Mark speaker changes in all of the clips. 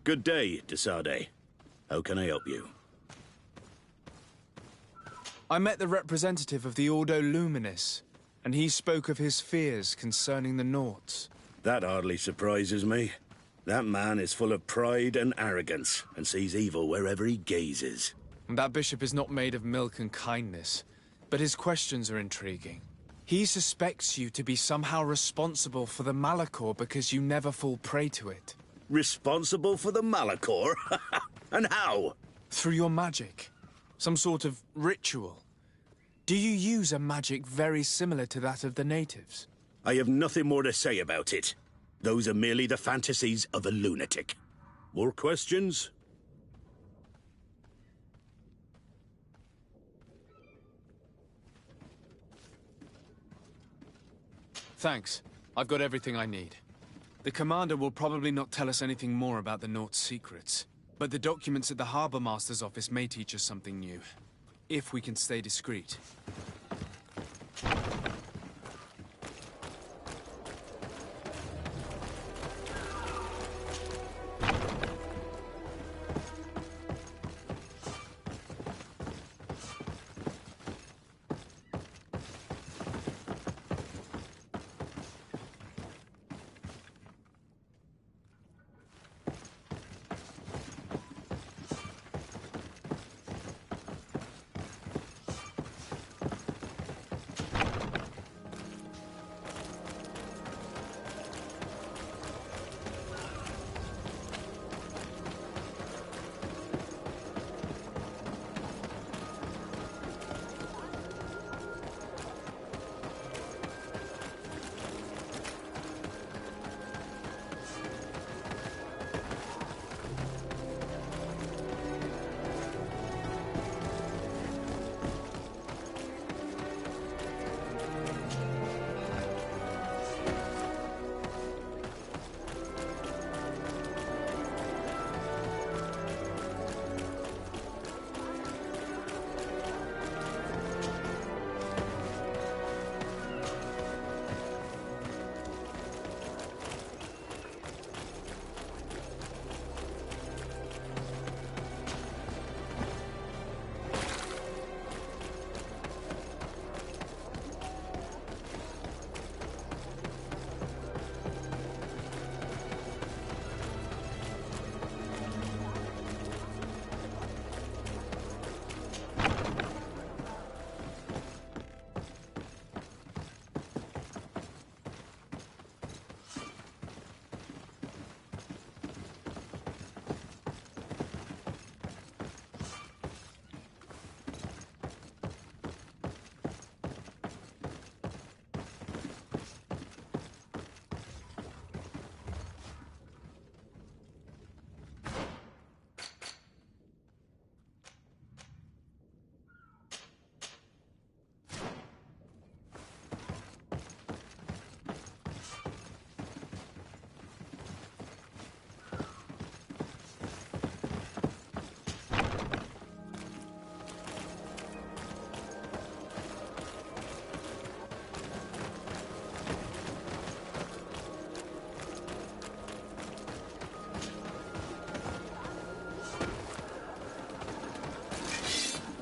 Speaker 1: Good day, Desade. How can I help you?
Speaker 2: I met the representative of the Ordo Luminis, and he spoke of his fears concerning the Nauts.
Speaker 1: That hardly surprises me. That man is full of pride and arrogance, and sees evil wherever he gazes.
Speaker 2: That bishop is not made of milk and kindness, but his questions are intriguing. He suspects you to be somehow responsible for the Malachor because you never fall prey to it.
Speaker 1: Responsible for the Malachor? And how?
Speaker 2: Through your magic. Some sort of ritual. Do you use a magic very similar to that of the natives?
Speaker 1: I have nothing more to say about it. Those are merely the fantasies of a lunatic. More questions?
Speaker 2: Thanks. I've got everything I need. The commander will probably not tell us anything more about the Naut's secrets, but the documents at the Harbor Master's office may teach us something new, if we can stay discreet.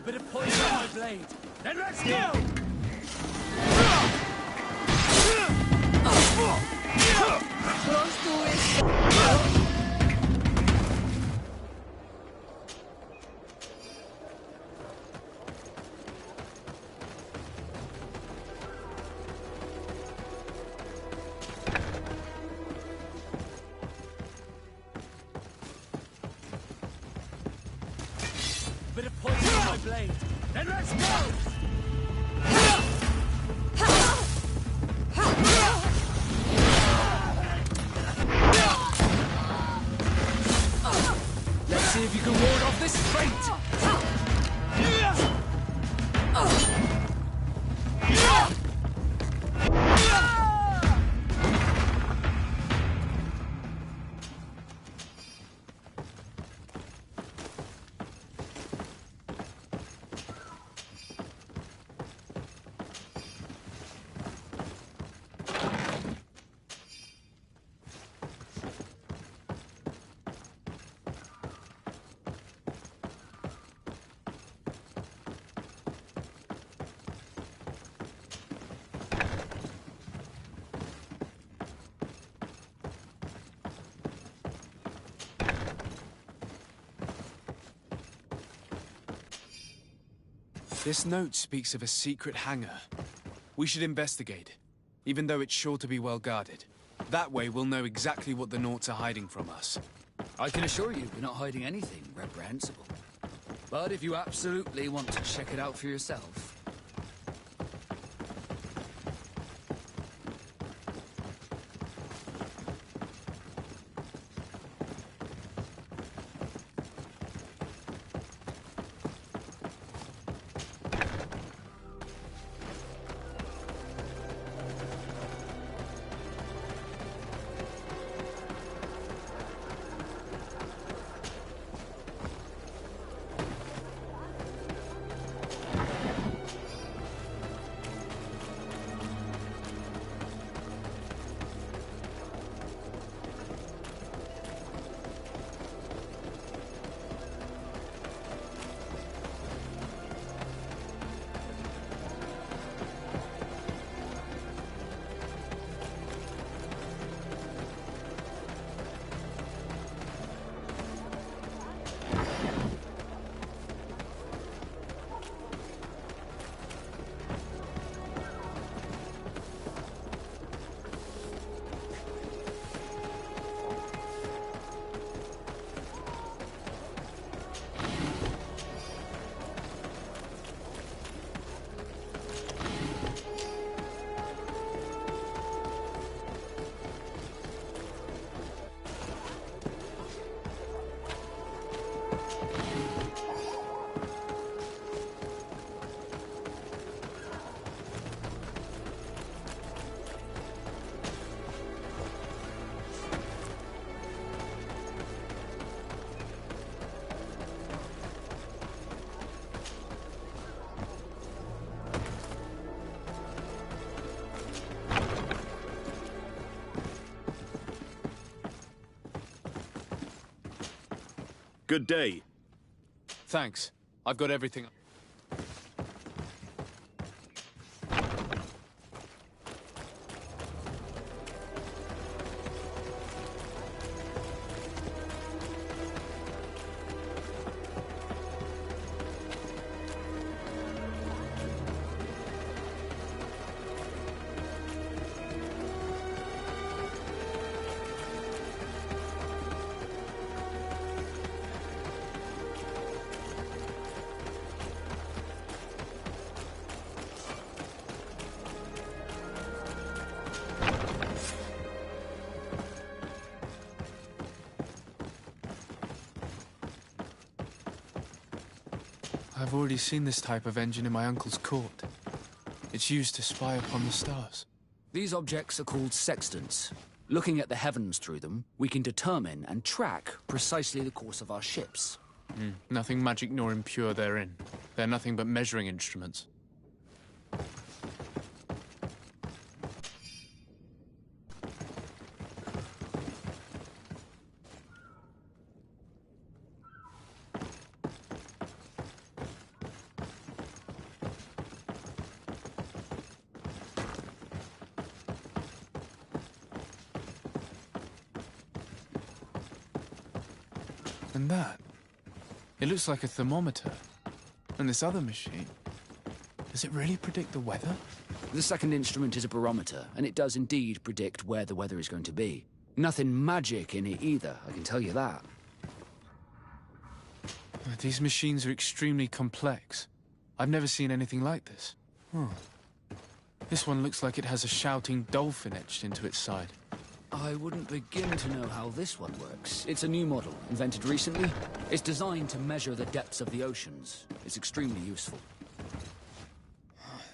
Speaker 3: Bit of poison on my blade. Then let's go! Bit of poison on my blade. Then let's go!
Speaker 2: Let's see if you can ward off this fate! This note speaks of a secret hangar. We should investigate, even though it's sure to be well guarded. That way we'll know exactly what the Nauts are hiding from us.
Speaker 4: I can assure you we're not hiding anything reprehensible. But if you absolutely want to check it out for yourself...
Speaker 1: Good day.
Speaker 2: Thanks. I've got everything. I've already seen this type of engine in my uncle's court. It's used to spy upon the stars.
Speaker 4: These objects are called sextants. Looking at the heavens through them, we can determine and track precisely the course of our ships.
Speaker 2: Nothing magic nor impure therein. They're nothing but measuring instruments. And that? It looks like a thermometer. And this other machine, does it really predict the weather?
Speaker 4: The second instrument is a barometer, and it does indeed predict where the weather is going to be. Nothing magic in it either, I can tell you that.
Speaker 2: These machines are extremely complex. I've never seen anything like this. This one looks like it has a shouting dolphin etched into its side.
Speaker 4: I wouldn't begin to know how this one works. It's a new model, invented recently. It's designed to measure the depths of the oceans. It's extremely useful.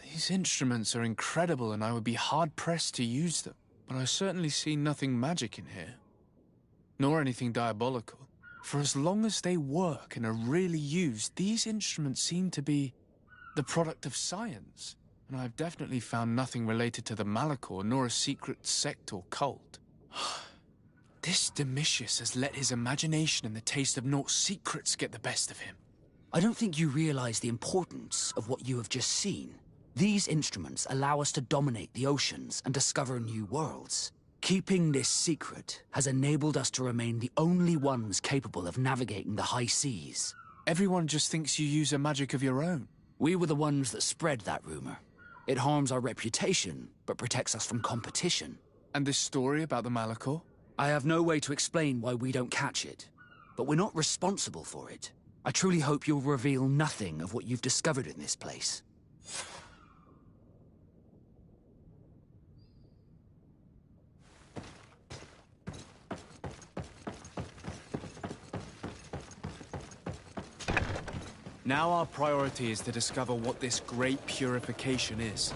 Speaker 2: These instruments are incredible, and I would be hard-pressed to use them. But I certainly see nothing magic in here. Nor anything diabolical. For as long as they work and are really used, these instruments seem to be the product of science. And I've definitely found nothing related to the Malachor, nor a secret sect or cult. This Domitius has let his imagination and the taste of Naught's secrets get the best of him.
Speaker 4: I don't think you realize the importance of what you have just seen. These instruments allow us to dominate the oceans and discover new worlds. Keeping this secret has enabled us to remain the only ones capable of navigating the high seas.
Speaker 2: Everyone just thinks you use a magic of your own.
Speaker 4: We were the ones that spread that rumor. It harms our reputation, but protects us from competition.
Speaker 2: And this story about the Malachor?
Speaker 4: I have no way to explain why we don't catch it, but we're not responsible for it. I truly hope you'll reveal nothing of what you've discovered in this place.
Speaker 2: Now our priority is to discover what this great purification is.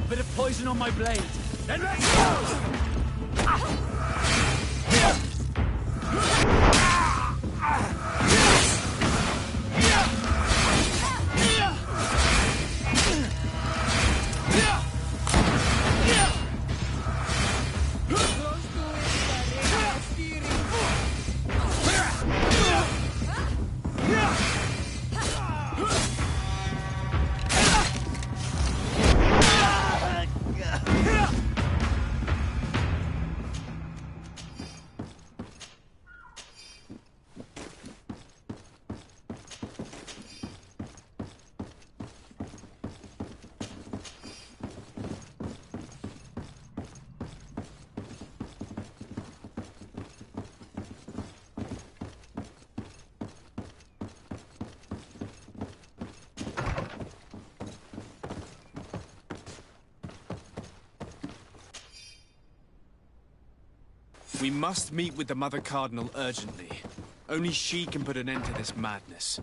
Speaker 3: Bit of poison on my blade. Then let's go!
Speaker 2: We must meet with the Mother Cardinal urgently. Only she can put an end to this madness.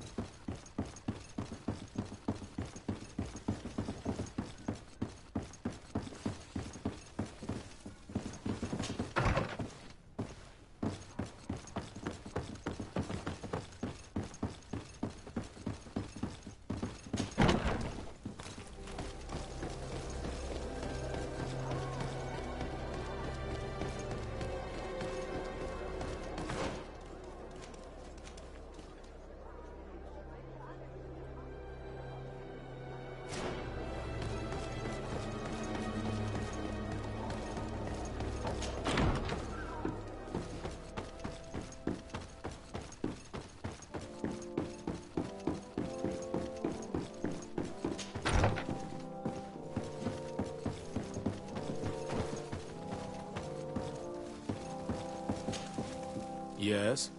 Speaker 5: Yes?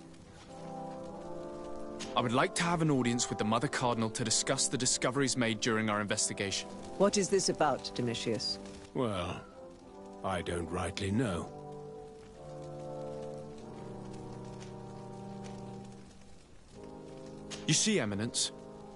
Speaker 2: I would like to have an audience with the Mother Cardinal to discuss the discoveries made during our investigation.
Speaker 6: What is this about, Domitius?
Speaker 5: Well, I don't rightly know.
Speaker 2: You see, Eminence,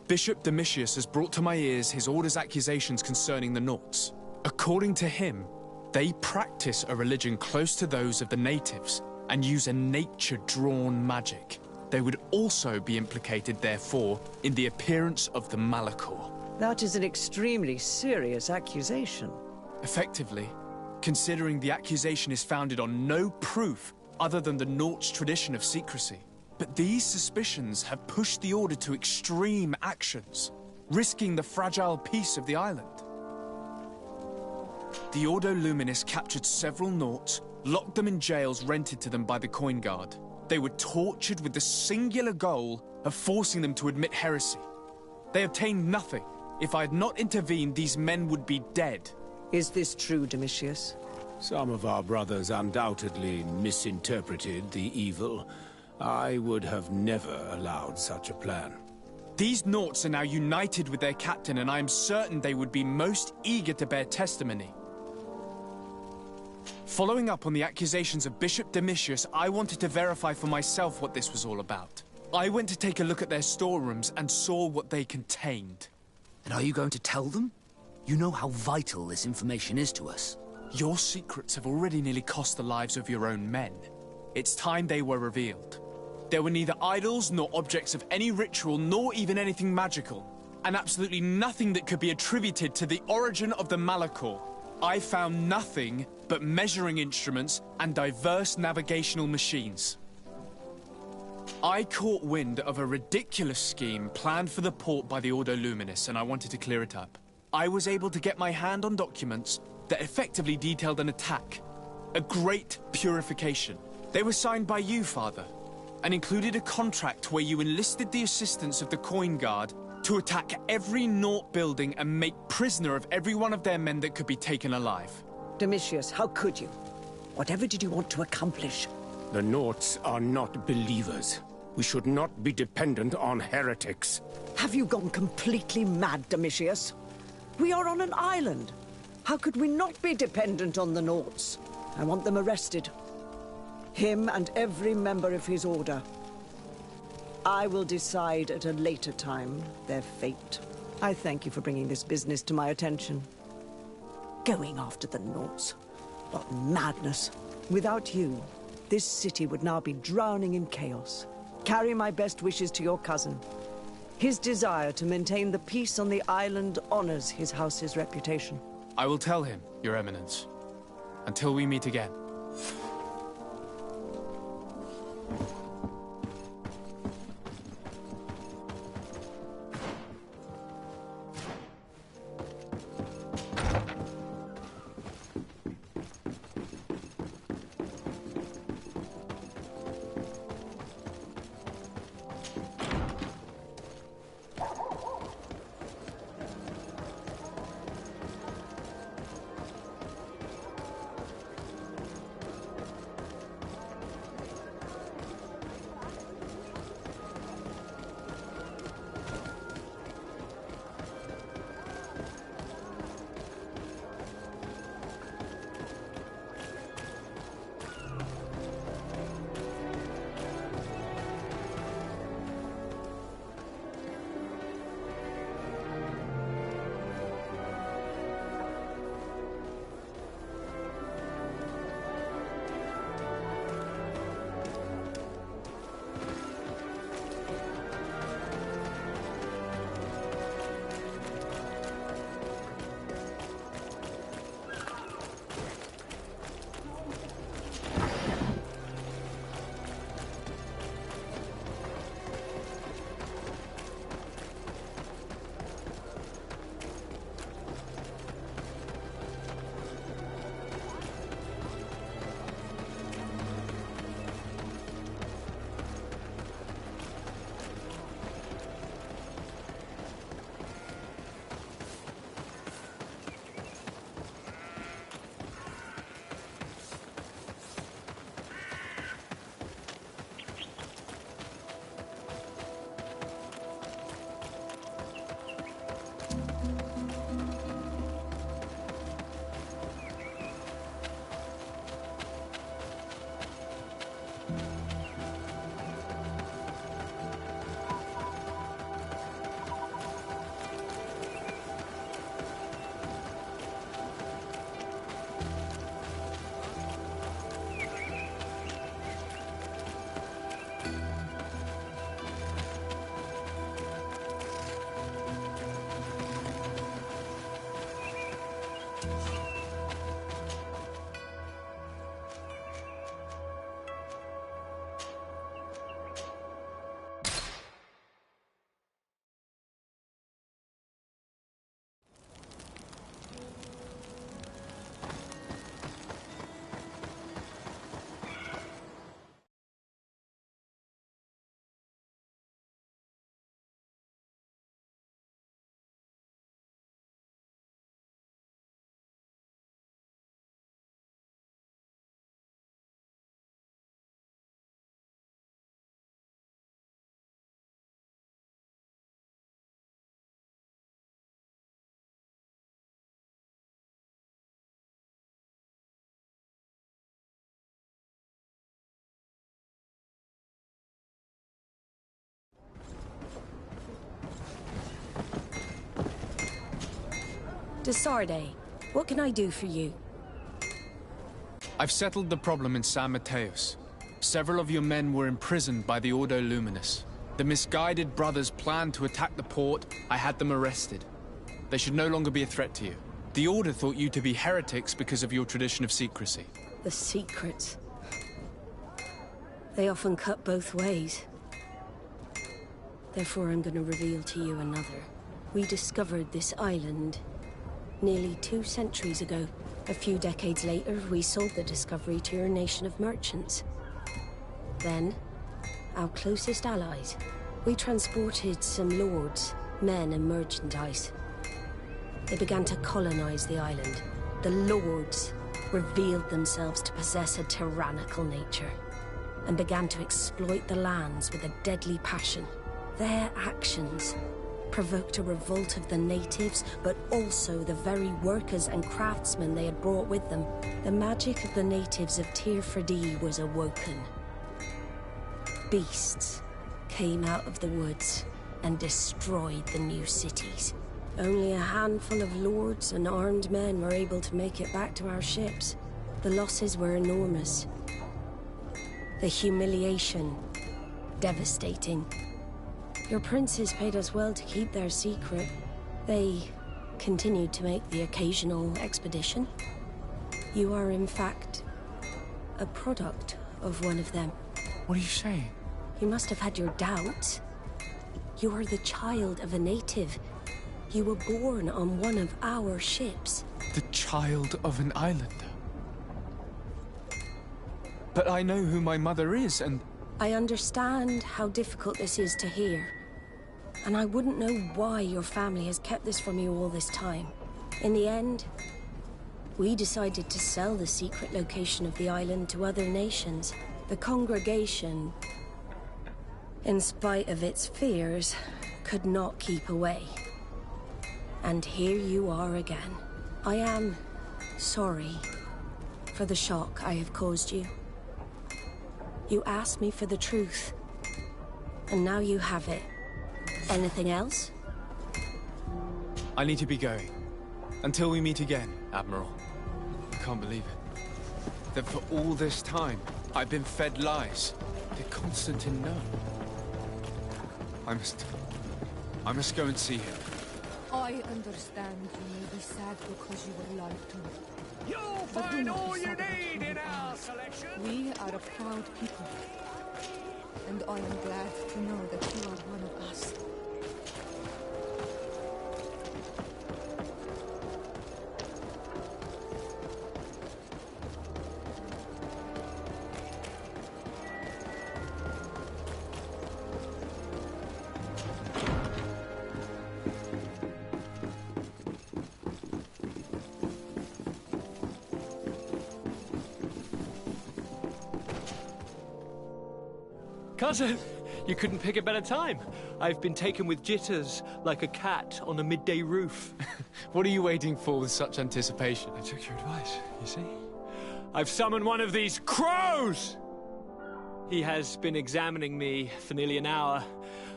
Speaker 2: Bishop Domitius has brought to my ears his order's accusations concerning the Nauts. According to him, they practice a religion close to those of the natives. and use a nature-drawn magic. They would also be implicated, therefore, in the appearance of the Malachor.
Speaker 6: That is an extremely serious accusation.
Speaker 2: Effectively, considering the accusation is founded on no proof other than the Naught's tradition of secrecy. But these suspicions have pushed the Order to extreme actions, risking the fragile peace of the island. The Ordo Luminis captured several Naughts, locked them in jails rented to them by the Coin Guard. They were tortured with the singular goal of forcing them to admit heresy. They obtained nothing. If I had not intervened, these men would be dead.
Speaker 6: Is this true, Domitius?
Speaker 5: Some of our brothers undoubtedly misinterpreted the evil. I would have never allowed such a plan.
Speaker 2: These Naughts are now united with their captain, and I am certain they would be most eager to bear testimony. Following up on the accusations of Bishop Domitius, I wanted to verify for myself what this was all about. I went to take a look at their storerooms and saw what they contained.
Speaker 4: And are you going to tell them? You know how vital this information is to us.
Speaker 2: Your secrets have already nearly cost the lives of your own men. It's time they were revealed. There were neither idols nor objects of any ritual, nor even anything magical, and absolutely nothing that could be attributed to the origin of the Malachor. I found nothing but measuring instruments and diverse navigational machines. I caught wind of a ridiculous scheme planned for the port by the Ordo Luminis, and I wanted to clear it up. I was able to get my hand on documents that effectively detailed an attack. A great purification. They were signed by you, Father, and included a contract where you enlisted the assistance of the Coin Guard to attack every Naught building and make prisoner of every one of their men that could be taken alive.
Speaker 6: Domitius, how could you? Whatever did you want to accomplish?
Speaker 5: The Naughts are not believers. We should not be dependent on heretics.
Speaker 6: Have you gone completely mad, Domitius? We are on an island. How could we not be dependent on the Naughts? I want them arrested. Him and every member of his order. I will decide at a later time their fate. I thank you for bringing this business to my attention. Going after the Naughts. What madness. Without you, this city would now be drowning in chaos. Carry my best wishes to your cousin. His desire to maintain the peace on the island honors his house's reputation.
Speaker 2: I will tell him, Your Eminence. Until we meet again.
Speaker 7: De Sardet, what can I do for you?
Speaker 2: I've settled the problem in San Mateos. Several of your men were imprisoned by the Ordo Luminous. The misguided brothers planned to attack the port. I had them arrested. They should no longer be a threat to you. The Order thought you to be heretics because of your tradition of secrecy.
Speaker 7: The secrets. They often cut both ways. Therefore, I'm going to reveal to you another. We discovered this island nearly 2 centuries ago. A few decades later, we sold the discovery to your nation of merchants. Then, our closest allies. We transported some lords, men and merchandise. They began to colonize the island. The lords revealed themselves to possess a tyrannical nature and began to exploit the lands with a deadly passion. Their actions provoked a revolt of the natives, but also the very workers and craftsmen they had brought with them. The magic of the natives of Tir Fradee was awoken. Beasts came out of the woods and destroyed the new cities. Only a handful of lords and armed men were able to make it back to our ships. The losses were enormous. The humiliation, devastating. Your princes paid us well to keep their secret. They continued to make the occasional expedition. You are, in fact, a product of one of them.
Speaker 2: What are you saying?
Speaker 7: You must have had your doubts. You are the child of a native. You were born on one of our ships.
Speaker 2: The child of an islander? But I know who my mother is, and...
Speaker 7: I understand how difficult this is to hear. And I wouldn't know why your family has kept this from you all this time. In the end, we decided to sell the secret location of the island to other nations. The congregation, in spite of its fears, could not keep away. And here you are again. I am sorry for the shock I have caused you. You asked me for the truth, and now you have it. Anything else?
Speaker 2: I need to be going. Until we meet again, Admiral. I can't believe it. That for all this time, I've been fed lies. Did Constantine know? I must go and see him.
Speaker 8: I understand you may be sad because you were lied to.
Speaker 3: You'll find all you need in our selection.
Speaker 8: We are a proud people. And I am glad to know that you are one of us.
Speaker 3: Cousin, you couldn't pick a better time. I've been taken with jitters, like a cat on a midday roof.
Speaker 2: What are you waiting for with such anticipation?
Speaker 3: I took your advice, you see? I've summoned one of these crows! He has been examining me for nearly an hour.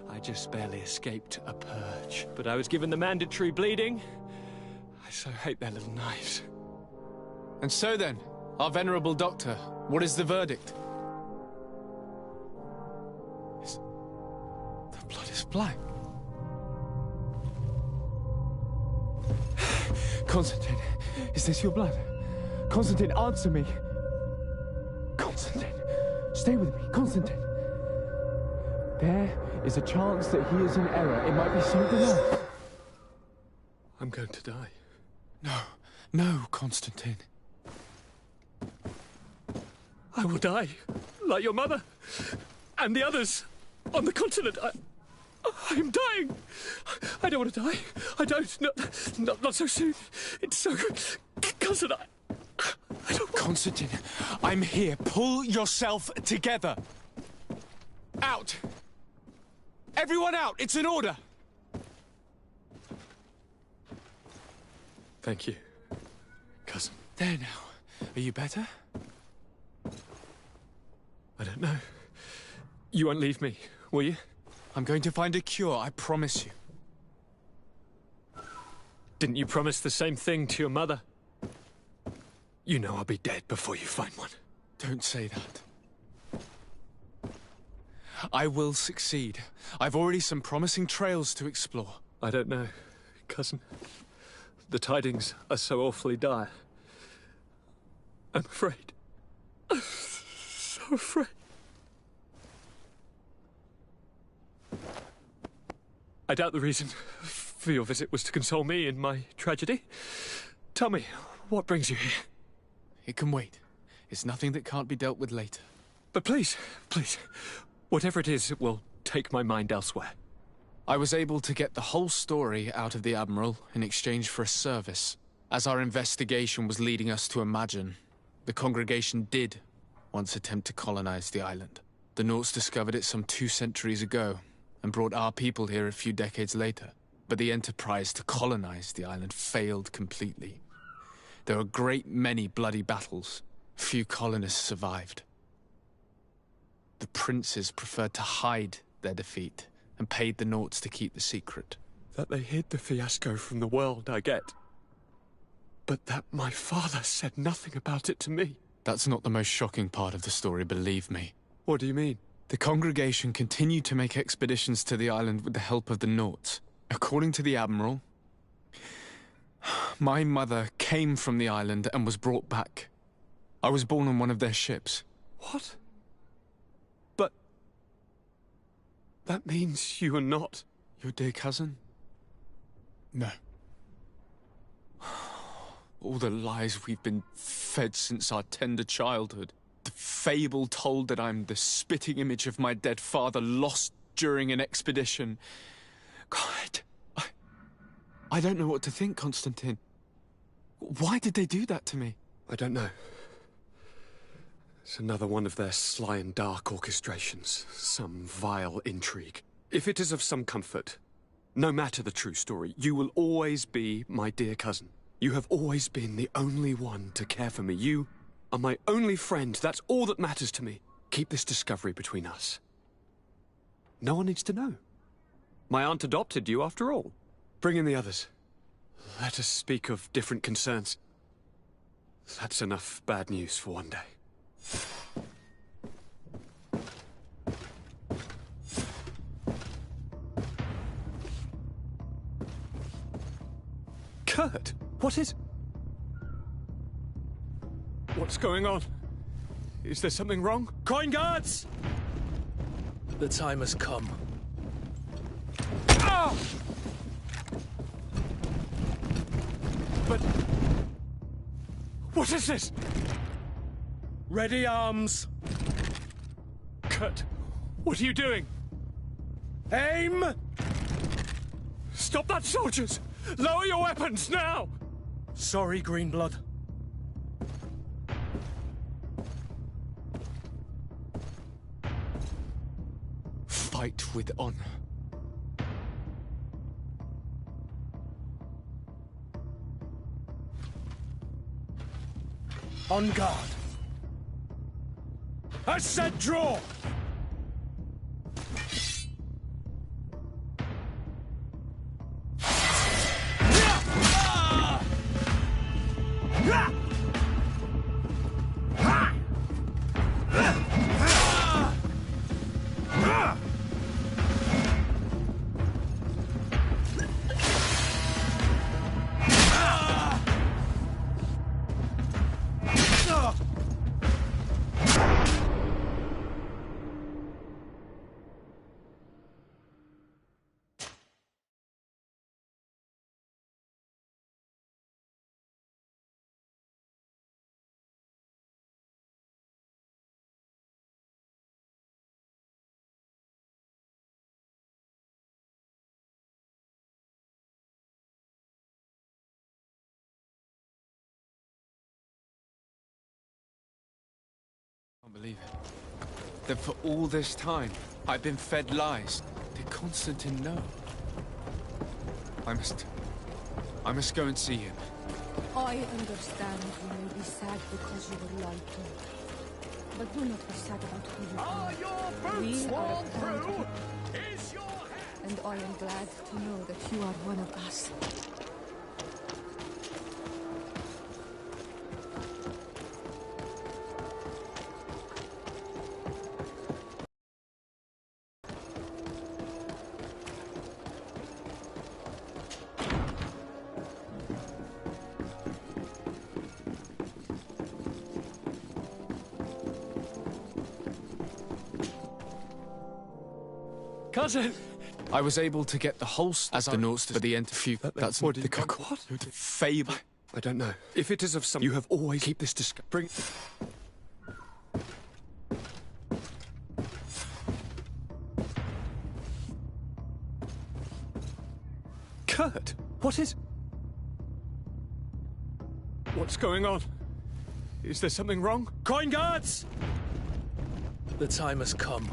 Speaker 3: I just barely escaped a purge. But I was given the mandatory bleeding. I so hate their little knives.
Speaker 2: And so then, our venerable doctor, what is the verdict? The blood is black.
Speaker 3: Constantine, is this your blood? Constantine, answer me. Constantine, stay with me, Constantine. There is a chance that he is in error. It might be something else. I'm going to die.
Speaker 2: No, Constantine.
Speaker 3: I will die, like your mother, and the others on the continent. I'm dying. I don't want to die. I don't. Not so soon. It's so... Cousin, I don't...
Speaker 2: Constantine, I'm here. Pull yourself together. Out. Everyone out. It's an order.
Speaker 3: Thank you, cousin.
Speaker 2: There now. Are you better?
Speaker 3: I don't know. You won't leave me, will you?
Speaker 2: I'm going to find a cure, I promise you.
Speaker 3: Didn't you promise the same thing to your mother? You know I'll be dead before you find one.
Speaker 2: Don't say that. I will succeed. I've already some promising trails to explore.
Speaker 3: I don't know, cousin. The tidings are so awfully dire. I'm afraid. I'm so afraid. I doubt the reason for your visit was to console me in my tragedy. Tell me, what brings you here?
Speaker 2: It can wait. It's nothing that can't be dealt with later.
Speaker 3: But please, please, whatever it is, it will take my mind elsewhere.
Speaker 2: I was able to get the whole story out of the Admiral in exchange for a service. As our investigation was leading us to imagine, the congregation did once attempt to colonize the island. The Nauts discovered it some 2 centuries ago and brought our people here a few decades later. But the enterprise to colonize the island failed completely. There were a great many bloody battles. Few colonists survived. The princes preferred to hide their defeat and paid the Nauts to keep the secret.
Speaker 3: That they hid the fiasco from the world, I get. But that my father said nothing about it to me.
Speaker 2: That's not the most shocking part of the story, believe me.
Speaker 3: What do you mean?
Speaker 2: The congregation continued to make expeditions to the island with the help of the Nauts. According to the Admiral, my mother came from the island and was brought back. I was born on one of their ships.
Speaker 3: What? But... that means you are not...
Speaker 2: your dear cousin? No. All the lies we've been fed since our tender childhood. The fable told that I'm the spitting image of my dead father lost during an expedition. God, I don't know what to think, Constantine. Why did they do that to me?
Speaker 3: I don't know. It's another one of their sly and dark orchestrations. Some vile intrigue. If it is of some comfort, no matter the true story, you will always be my dear cousin. You have always been the only one to care for me. You are my only friend. That's all that matters to me. Keep this discovery between us. No one needs to know. My aunt adopted you after all. Bring in the others. Let us speak of different concerns. That's enough bad news for one day. Kurt, what is... What's going on? Is there something wrong? Coin guards!
Speaker 9: The time has come.
Speaker 3: Ah! But... what is this?
Speaker 9: Ready arms!
Speaker 3: Kurt, what are you doing?
Speaker 9: Aim!
Speaker 3: Stop that, soldiers! Lower your weapons, now!
Speaker 9: Sorry, Greenblood.
Speaker 2: Fight with honor.
Speaker 9: On guard. I said draw!
Speaker 2: I can't believe it. That for all this time, I've been fed lies. Did Constantine know? I must go and see him.
Speaker 8: I understand you may be sad because you were lied to. But do not be sad about who you are. We are a proud people. And I am glad to know that you are one of us.
Speaker 3: Cousin!
Speaker 2: I was able to get the holster as the Norse for the interview. That's
Speaker 3: what
Speaker 2: the
Speaker 3: did you...
Speaker 2: what?
Speaker 3: What?
Speaker 2: Fable.
Speaker 3: I don't know. If it is of some... You have always... Keep this discussion. Bring... Kurt! What is... What's going on? Is there something wrong?
Speaker 9: Coin guards! The time has come.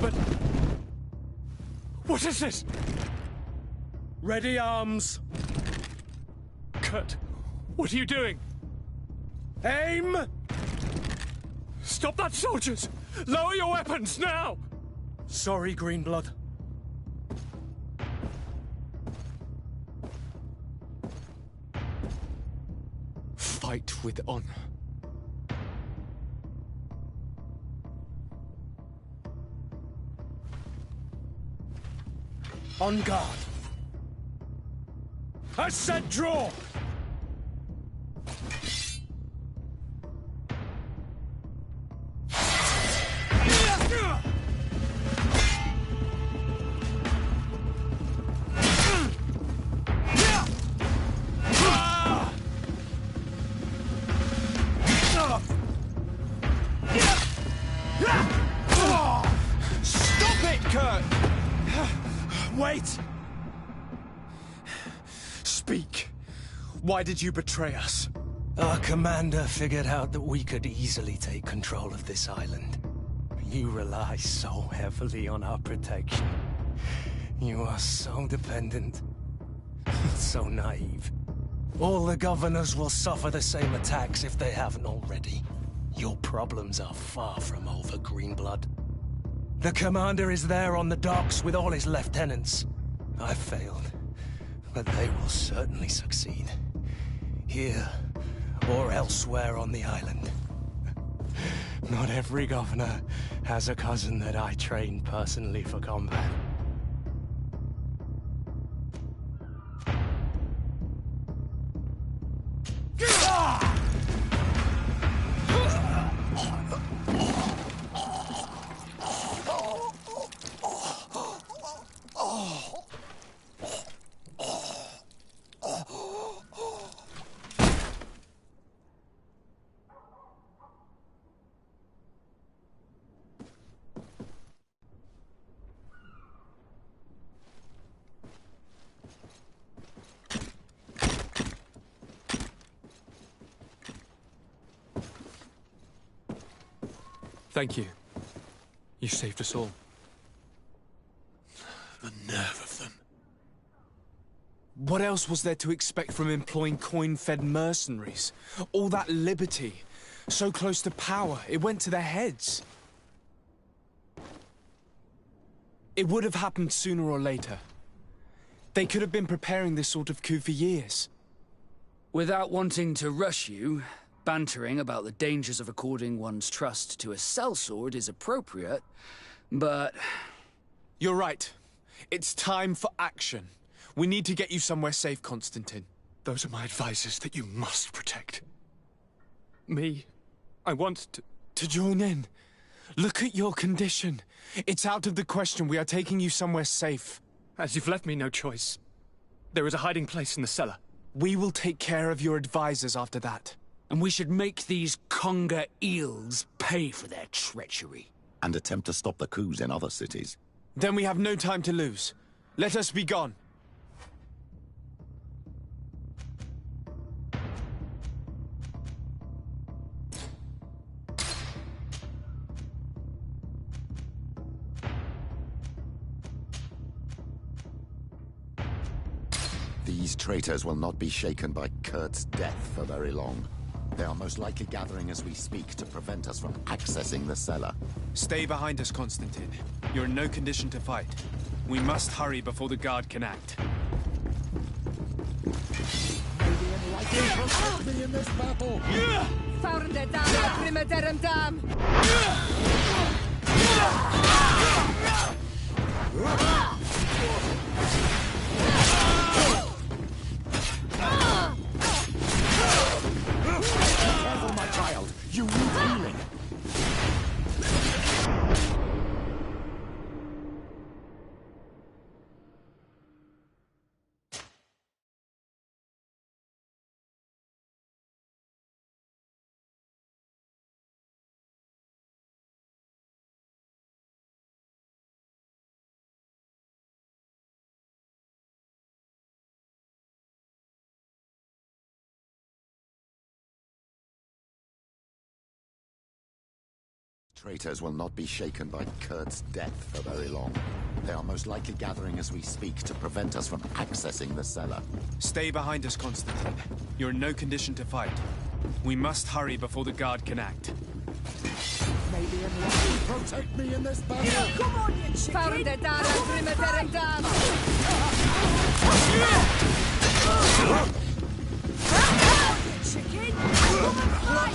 Speaker 3: But... What is this?
Speaker 9: Ready arms.
Speaker 3: Kurt, what are you doing?
Speaker 9: Aim!
Speaker 3: Stop that, soldiers! Lower your weapons, now!
Speaker 9: Sorry, Greenblood.
Speaker 2: Fight with honor.
Speaker 9: On guard. I said draw!
Speaker 2: Stop it, Kurt!
Speaker 9: Wait!
Speaker 2: Speak. Why did you betray us?
Speaker 9: Our commander figured out that we could easily take control of this island. You rely so heavily on our protection. You are so dependent. So naive. All the governors will suffer the same attacks if they haven't already. Your problems are far from over, Greenblood. The commander is there on the docks with all his lieutenants. I failed, but they will certainly succeed. Here, or elsewhere on the island. Not every governor has a cousin that I trained personally for combat.
Speaker 3: Thank you. You saved us all.
Speaker 2: The nerve of them. What else was there to expect from employing coin-fed mercenaries? All that liberty, so close to power, it went to their heads. It would have happened sooner or later. They could have been preparing this sort of coup for years.
Speaker 4: Without wanting to rush you, bantering about the dangers of according one's trust to a sellsword is appropriate, but...
Speaker 2: You're right. It's time for action. We need to get you somewhere safe, Constantine.
Speaker 3: Those are my advisors that you must protect. Me, I want
Speaker 2: to join in. Look at your condition. It's out of the question. We are taking you somewhere safe.
Speaker 3: As you've left me no choice. There is a hiding place in the cellar.
Speaker 2: We will take care of your advisors after that.
Speaker 4: And we should make these conger eels pay for their treachery.
Speaker 10: And attempt to stop the coups in other cities.
Speaker 2: Then we have no time to lose. Let us be gone.
Speaker 10: These traitors will not be shaken by Kurt's death for very long. They are most likely gathering as we speak to prevent us from accessing the cellar.
Speaker 2: Stay behind us, Constantine. You're in no condition to fight. We must hurry before the guard can act.
Speaker 10: In this battle. Careful, my child. You need healing. Traitors will not be shaken by Kurt's death for very long. They are most likely gathering as we speak to prevent us from accessing the cellar.
Speaker 2: Stay behind us, Constantine. You're in no condition to fight. We must hurry before the guard can act.
Speaker 10: Maybe anyone can protect me in this battle!
Speaker 6: Come on, you chicken! Chicken! Come and fight!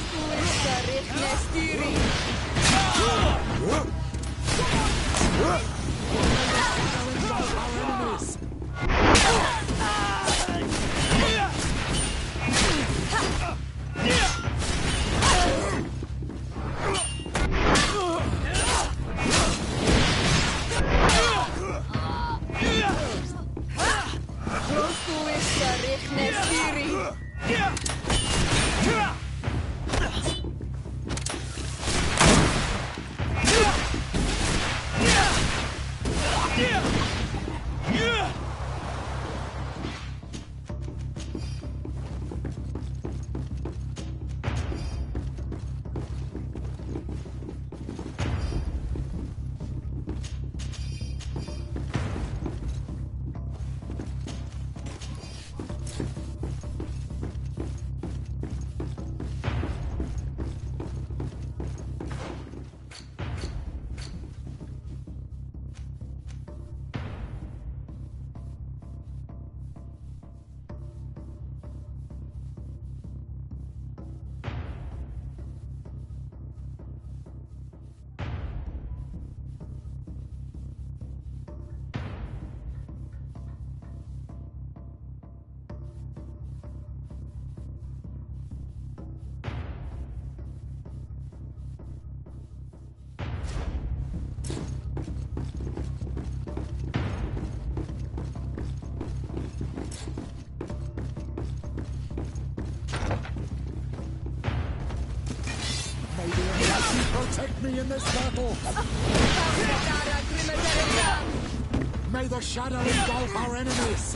Speaker 10: Protect me in this battle! May the shadow engulf our enemies!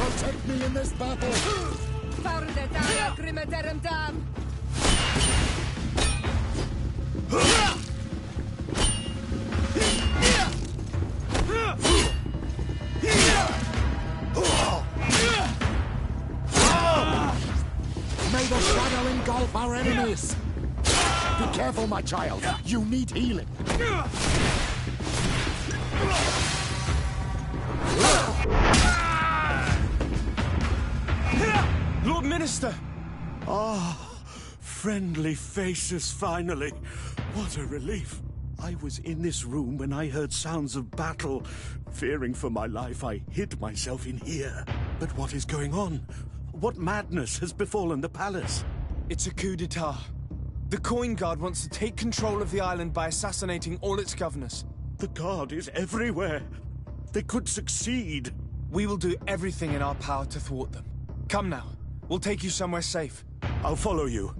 Speaker 10: Protect me in this battle! May the shadow engulf our enemies! Be careful, my child. You need healing.
Speaker 5: Lord Minister! Ah, friendly faces, finally. What a relief. I was in this room when I heard sounds of battle. Fearing for my life, I hid myself in here. But what is going on? What madness has befallen the palace?
Speaker 2: It's a coup d'etat. The Coin Guard wants to take control of the island by assassinating all its governors.
Speaker 5: The Guard is everywhere. They could succeed.
Speaker 2: We will do everything in our power to thwart them. Come now. We'll take you somewhere safe.
Speaker 5: I'll follow you.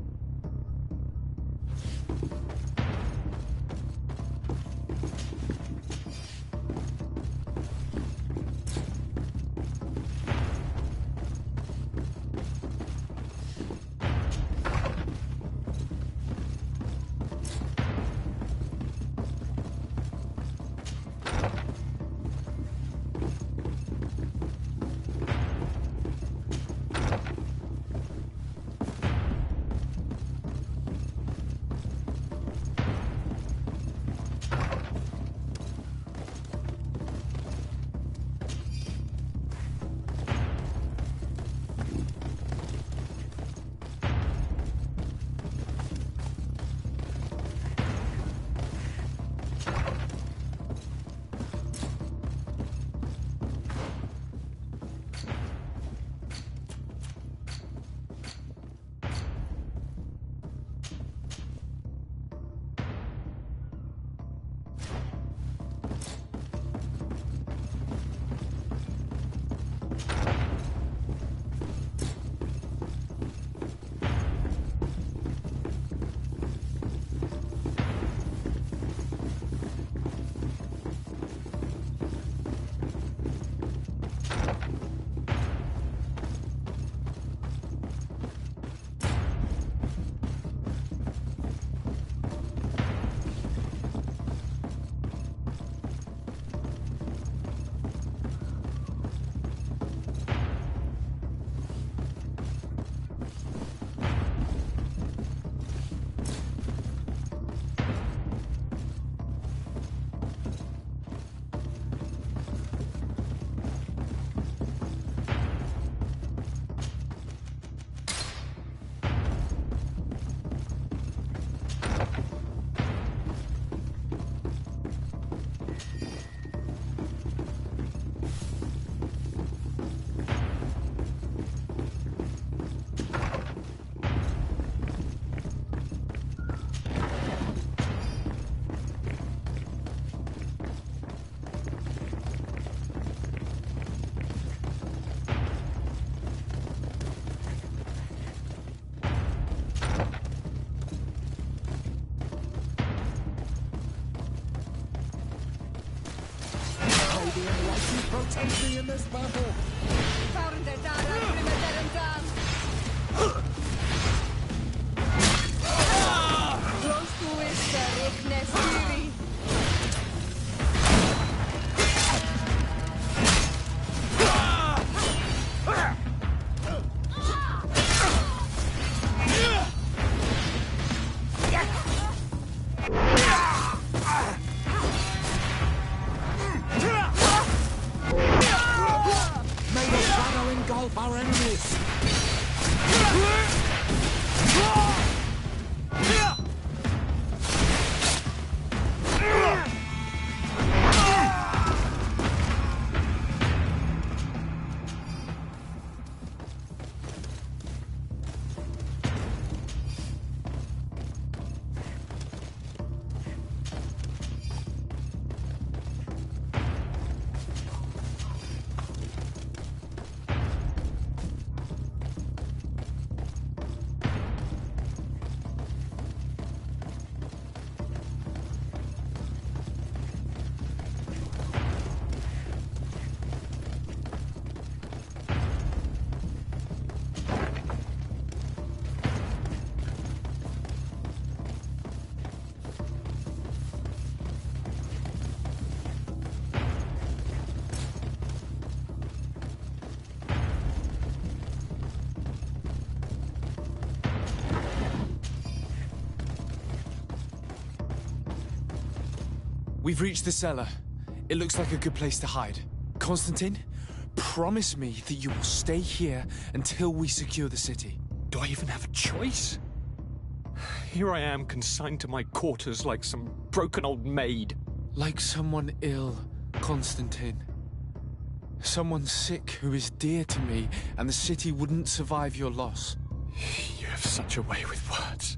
Speaker 10: protect me in this battle! May the shadow engulf our enemies!
Speaker 2: We've reached the cellar. It looks like a good place to hide. Constantine, promise me that you will stay here until we secure the city.
Speaker 3: Do I even have a choice? Here I am, consigned to my quarters like some broken old maid.
Speaker 2: Like someone ill, Constantine. Someone sick who is dear to me, and the city wouldn't survive your loss.
Speaker 3: You have such a way with words.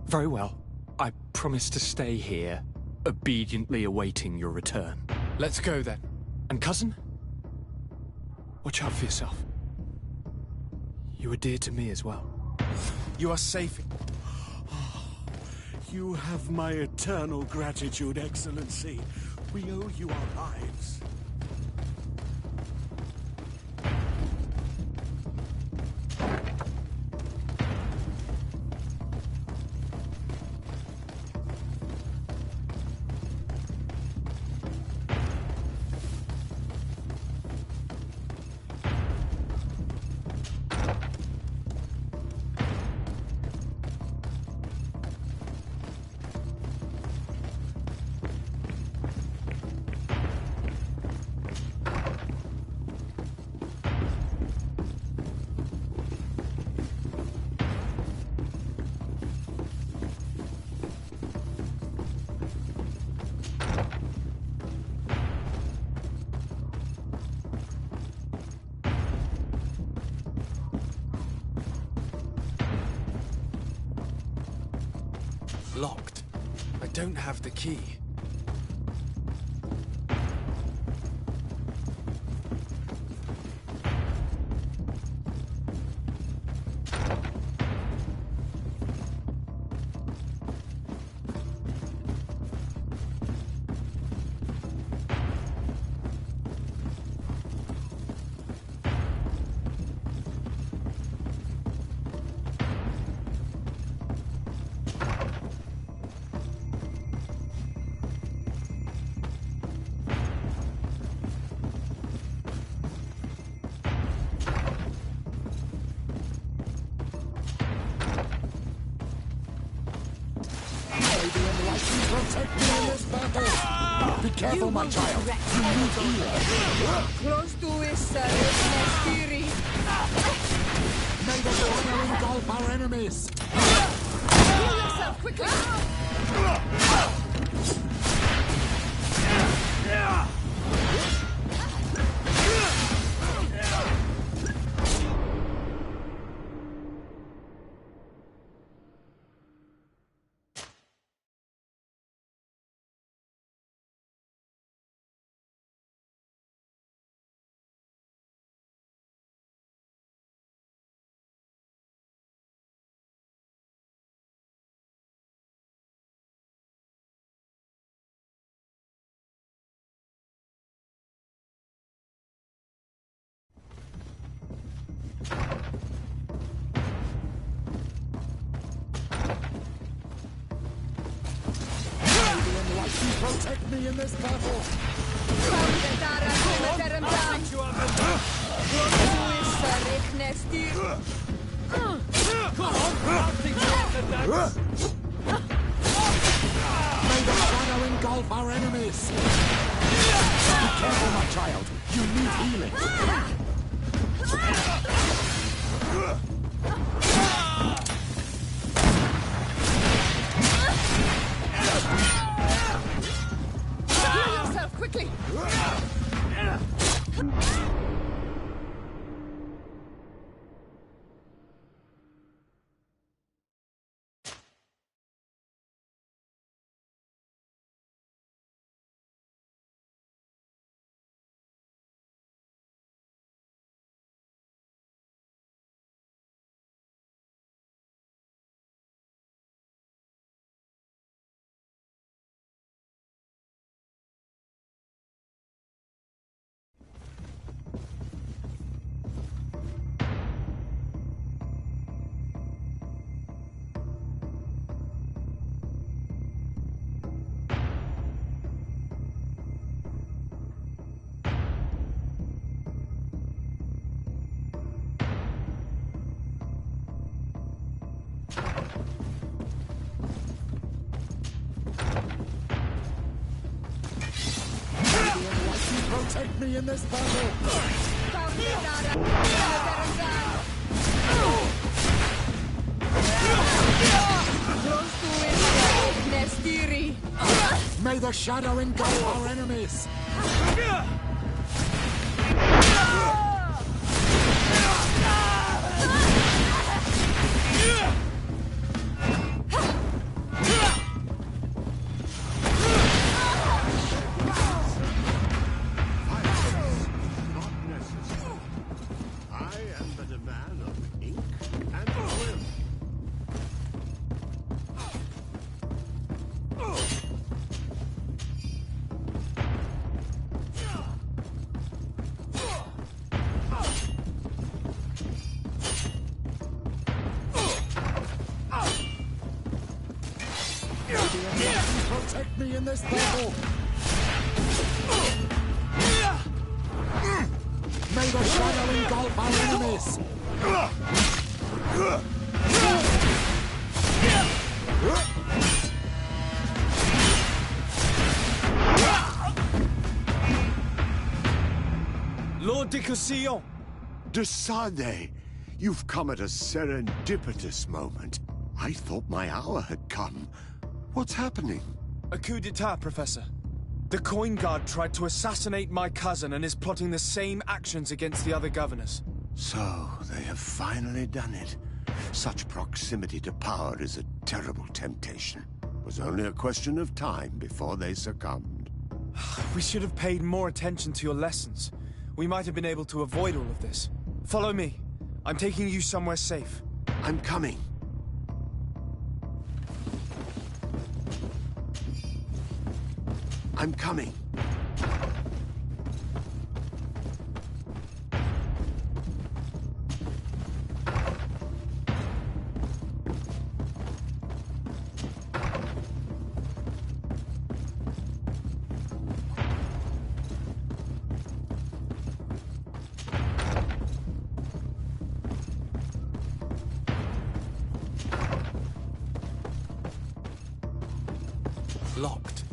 Speaker 3: Very well. I promise to stay here, obediently awaiting your return.
Speaker 2: Let's go then.
Speaker 3: And cousin? Watch out for yourself. You are dear to me as well.
Speaker 2: You are safe.
Speaker 5: You have my eternal gratitude, Excellency. We owe you our lives.
Speaker 2: Locked. I don't have the key.
Speaker 10: Protect me in this battle! Be careful, my child! You need healing!
Speaker 8: Close to us, Nastiri.
Speaker 10: May the fire engulf our enemies!
Speaker 8: Heal yourself quickly!
Speaker 10: Enlighten, protect me in this battle! May the shadow engulf our enemies! Be careful, my child. You need healing.
Speaker 8: Heal yourself, quickly!
Speaker 10: Protect me in this battle! May the shadow engulf our enemies! Protect me in this battle! May the shadow engulf our enemies!
Speaker 2: Lord de Cossillon!
Speaker 5: De Sade, you've come at a serendipitous moment. I thought my hour had come. What's happening?
Speaker 2: A coup d'etat, Professor. The Coin Guard tried to assassinate my cousin and is plotting the same actions against the other governors.
Speaker 5: So, they have finally done it. Such proximity to power is a terrible temptation. It was only a question of time before they succumbed.
Speaker 2: We should have paid more attention to your lessons. We might have been able to avoid all of this. Follow me. I'm taking you somewhere safe.
Speaker 5: I'm coming. I'm coming.
Speaker 2: Locked.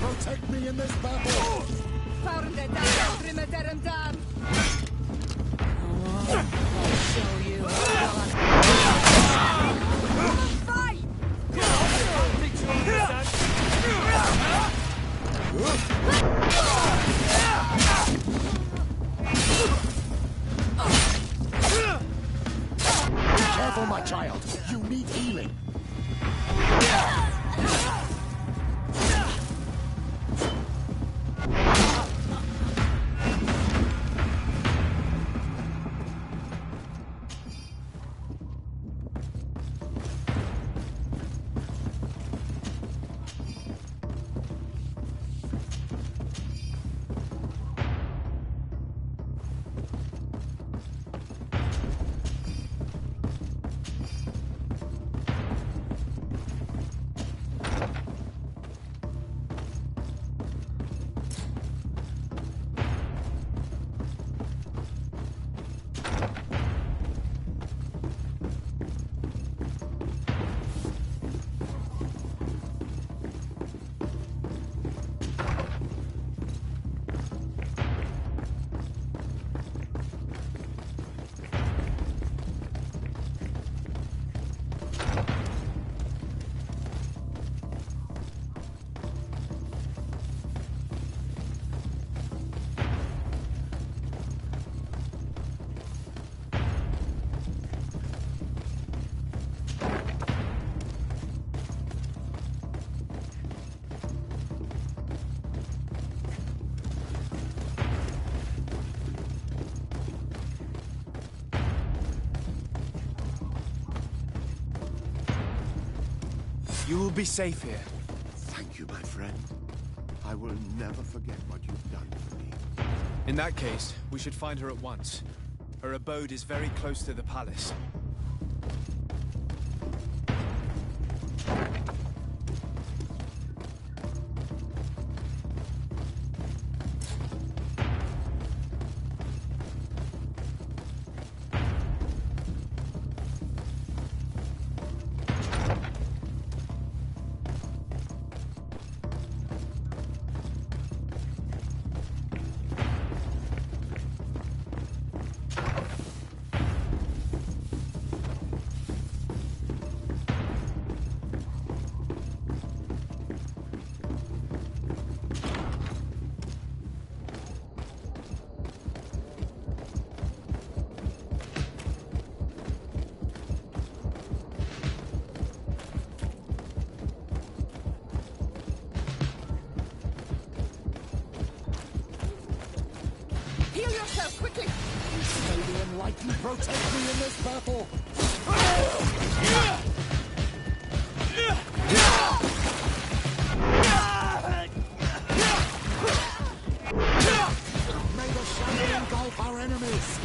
Speaker 10: Protect me in this battle!
Speaker 8: I'll show you. Fight!
Speaker 10: careful, my child. You need healing.
Speaker 2: You will be safe here.
Speaker 5: Thank you, my friend. I will never forget what you've done for me.
Speaker 2: In that case, we should find her at once. Her abode is very close to the palace.
Speaker 8: Heal yourself, quickly!
Speaker 10: May the Enlightened protect me in this battle! May the shadow engulf our enemies!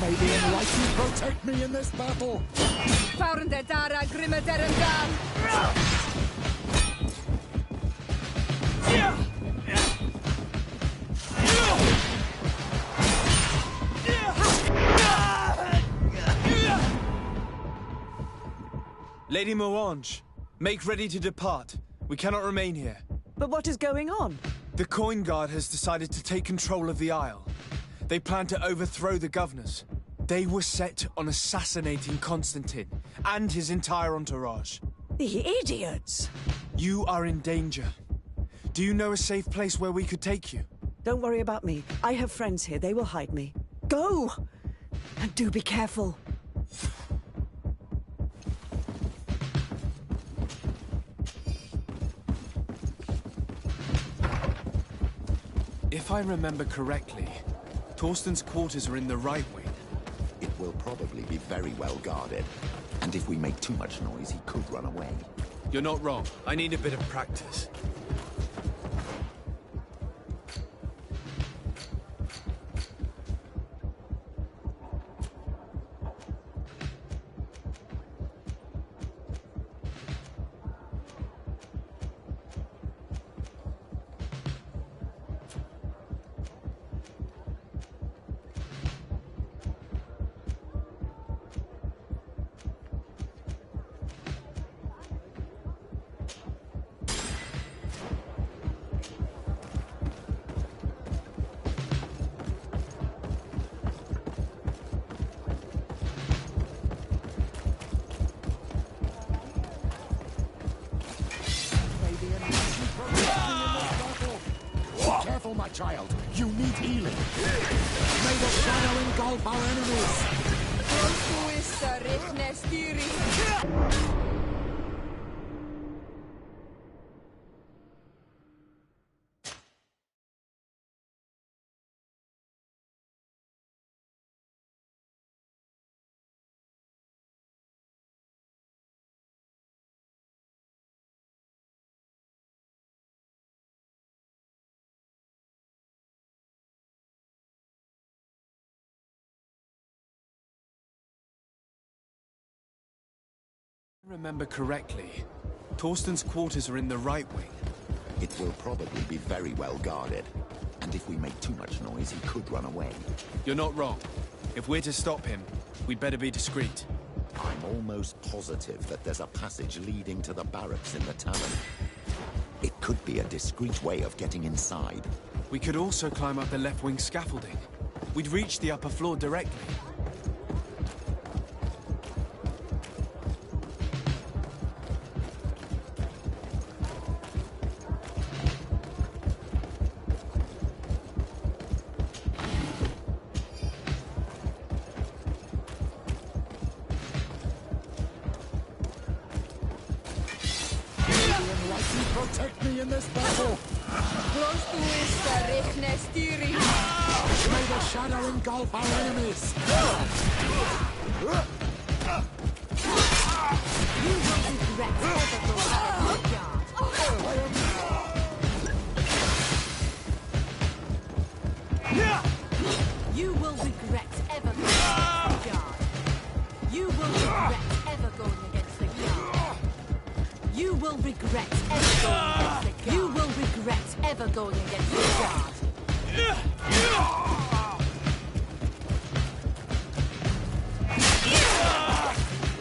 Speaker 10: May the Enlightened protect me in this battle!
Speaker 8: Faurende Dara Grima Derendal!
Speaker 2: Lady Moange, make ready to depart. We cannot remain here.
Speaker 6: But what is going on?
Speaker 2: The Coin Guard has decided to take control of the Isle. They plan to overthrow the governors. They were set on assassinating Constantine and his entire entourage.
Speaker 6: The idiots!
Speaker 2: You are in danger. Do you know a safe place where we could take you?
Speaker 6: Don't worry about me. I have friends here. They will hide me. Go! And do be careful.
Speaker 2: If I remember correctly, Torsten's quarters are in the right wing.
Speaker 10: It will probably be very well guarded. And if we make too much noise, he could run away.
Speaker 2: You're not wrong. I need a bit of practice.
Speaker 10: My child, you need healing. May the shadow engulf our enemies.
Speaker 2: If I remember correctly, Torsten's quarters are in the right wing.
Speaker 10: It will probably be very well guarded. And if we make too much noise, he could run away.
Speaker 2: You're not wrong. If we're to stop him, we'd better be discreet.
Speaker 10: I'm almost positive that there's a passage leading to the barracks in the tavern. It could be a discreet way of getting inside.
Speaker 2: We could also climb up the left wing scaffolding. We'd reach the upper floor directly.
Speaker 10: Protect me in this battle! May the shadow engulf our enemies!
Speaker 8: You will regret ever going against the guard. You will regret ever going against the guard. You will regret ever going against the guard. You will regret ever going against the guard.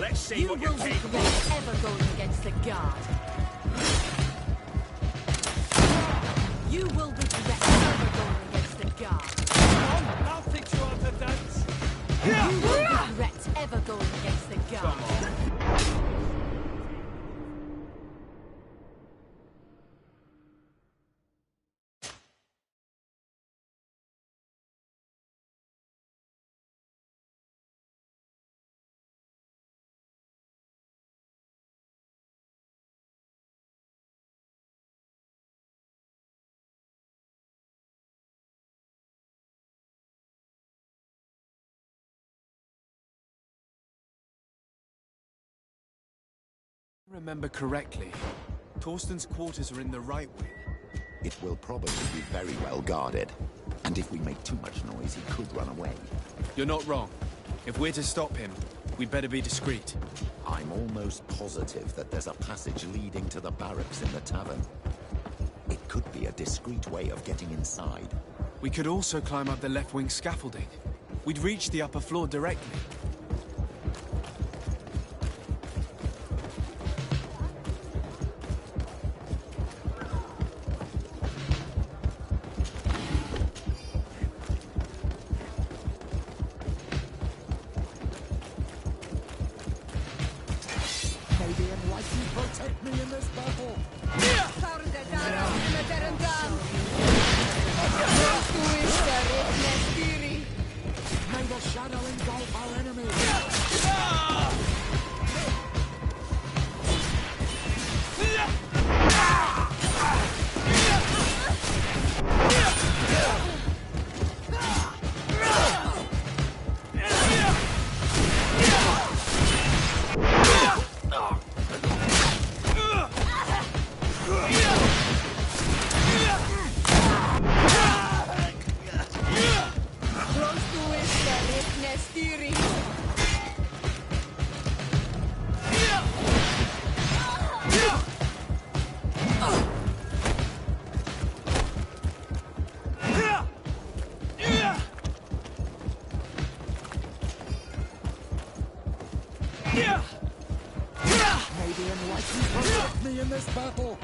Speaker 1: Let's see
Speaker 8: You
Speaker 1: what
Speaker 8: will
Speaker 1: you take.
Speaker 8: regret ever going against the guard. You will regret ever going against the guard.
Speaker 3: I'll teach you how to dance.
Speaker 8: You will regret ever going against the guard.
Speaker 2: If I remember correctly, Torsten's quarters are in the right wing.
Speaker 10: It will probably be very well guarded. And if we make too much noise, he could run away.
Speaker 2: You're not wrong. If we're to stop him, we'd better be discreet.
Speaker 10: I'm almost positive that there's a passage leading to the barracks in the tavern. It could be a discreet way of getting inside.
Speaker 2: We could also climb up the left wing scaffolding. We'd reach the upper floor directly.
Speaker 10: May the enlightened protect me in this battle! May the shadow engulf our enemies! you protect me in this battle!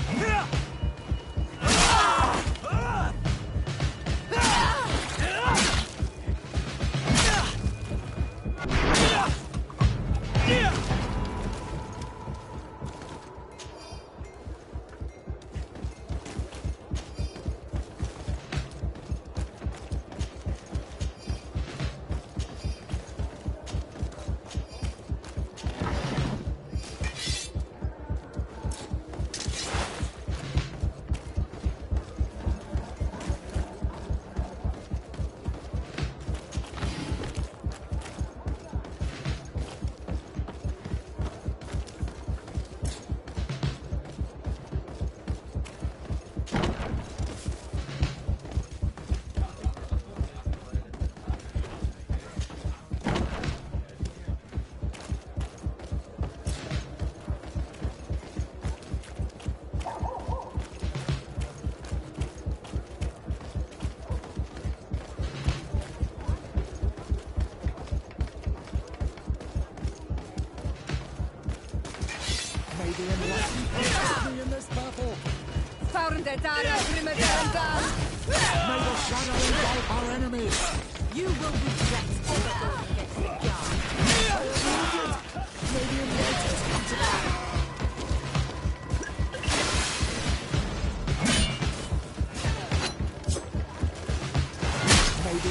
Speaker 10: May the enlightened protect me in this battle!
Speaker 8: Found it, Dara, Primavera.
Speaker 10: May the shadow engulf our enemies!
Speaker 8: You will regret ever going against the Guard.
Speaker 10: May the enlightened come to battle! May the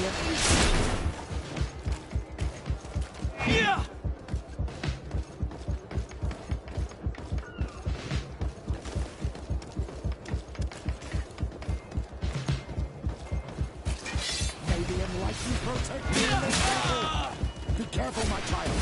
Speaker 10: May the enlightened protect me in this battle! Be careful, my child!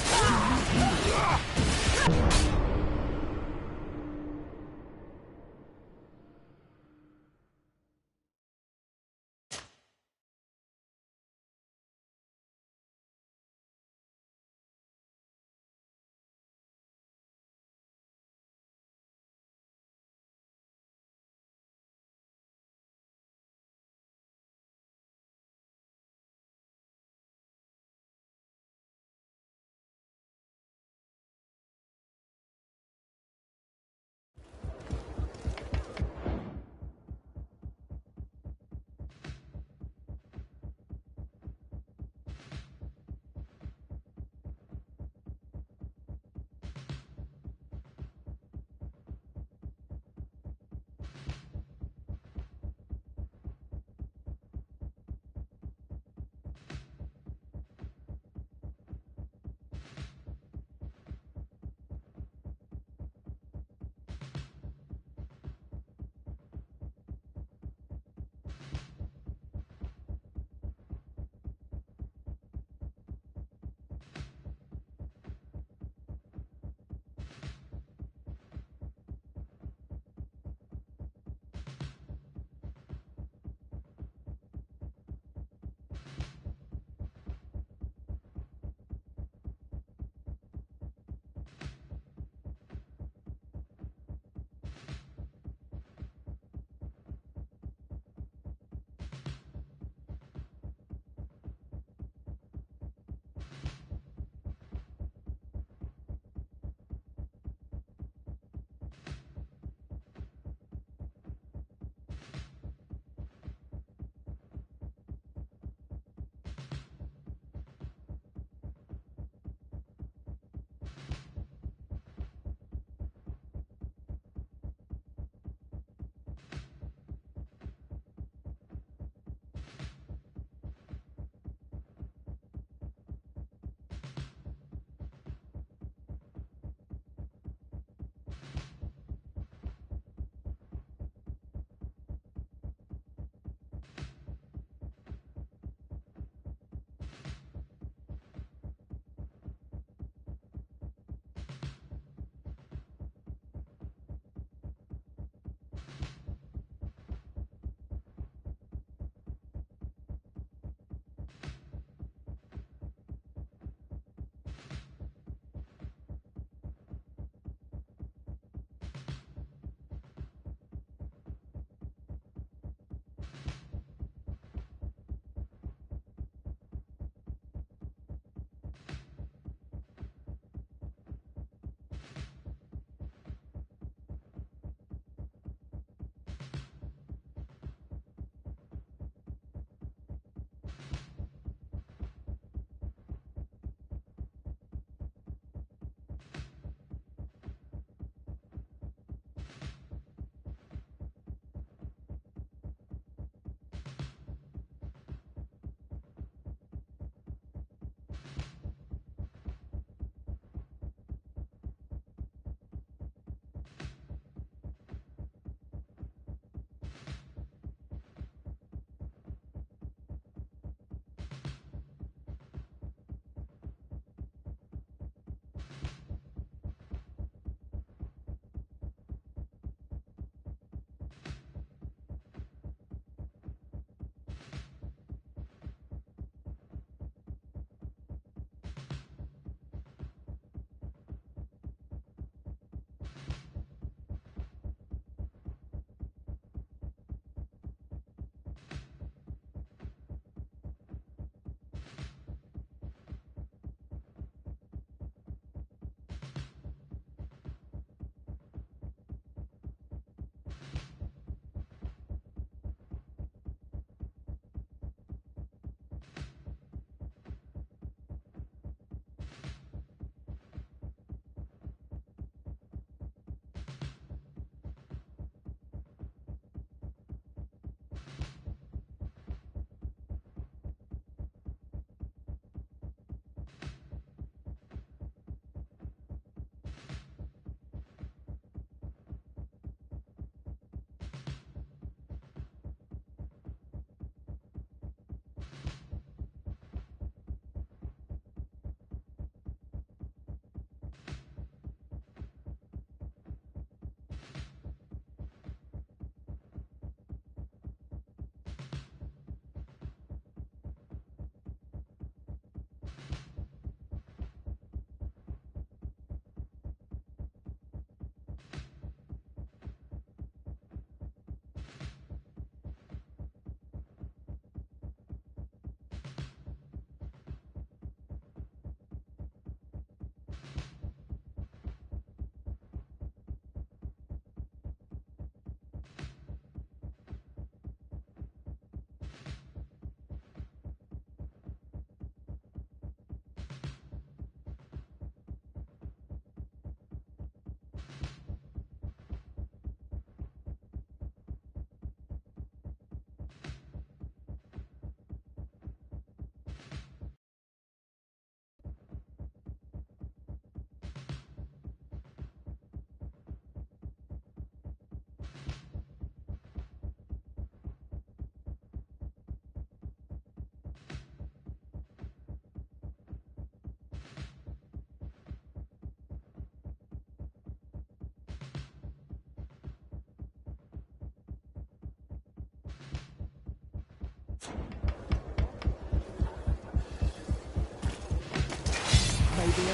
Speaker 6: Come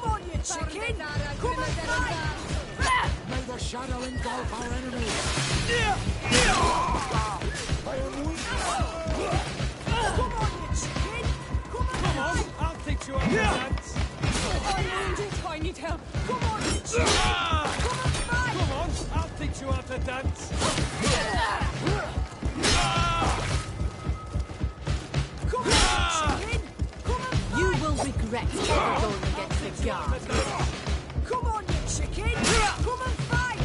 Speaker 6: on, you chicken! Come and fight!
Speaker 10: May the shadow engulf our enemies!
Speaker 6: Come on, you chicken! Come and
Speaker 3: Come on,
Speaker 6: fight!
Speaker 3: I'll teach you how to dance.
Speaker 8: I'm wounded. I need help.
Speaker 6: Come on, you chicken! Come and fight!
Speaker 3: Come on, I'll teach you how to dance.
Speaker 6: Come on, you chicken! Come and fight!
Speaker 8: You will regret ever going against the guard.
Speaker 6: Come on, you chicken! Come and fight!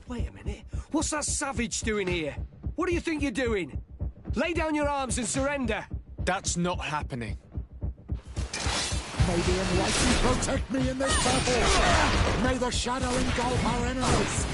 Speaker 9: Wait a minute. What's that savage doing here? What do you think you're doing? Lay down your arms and surrender.
Speaker 2: That's not happening.
Speaker 10: May the Enlightened protect me in this battle! May the shadow engulf our enemies!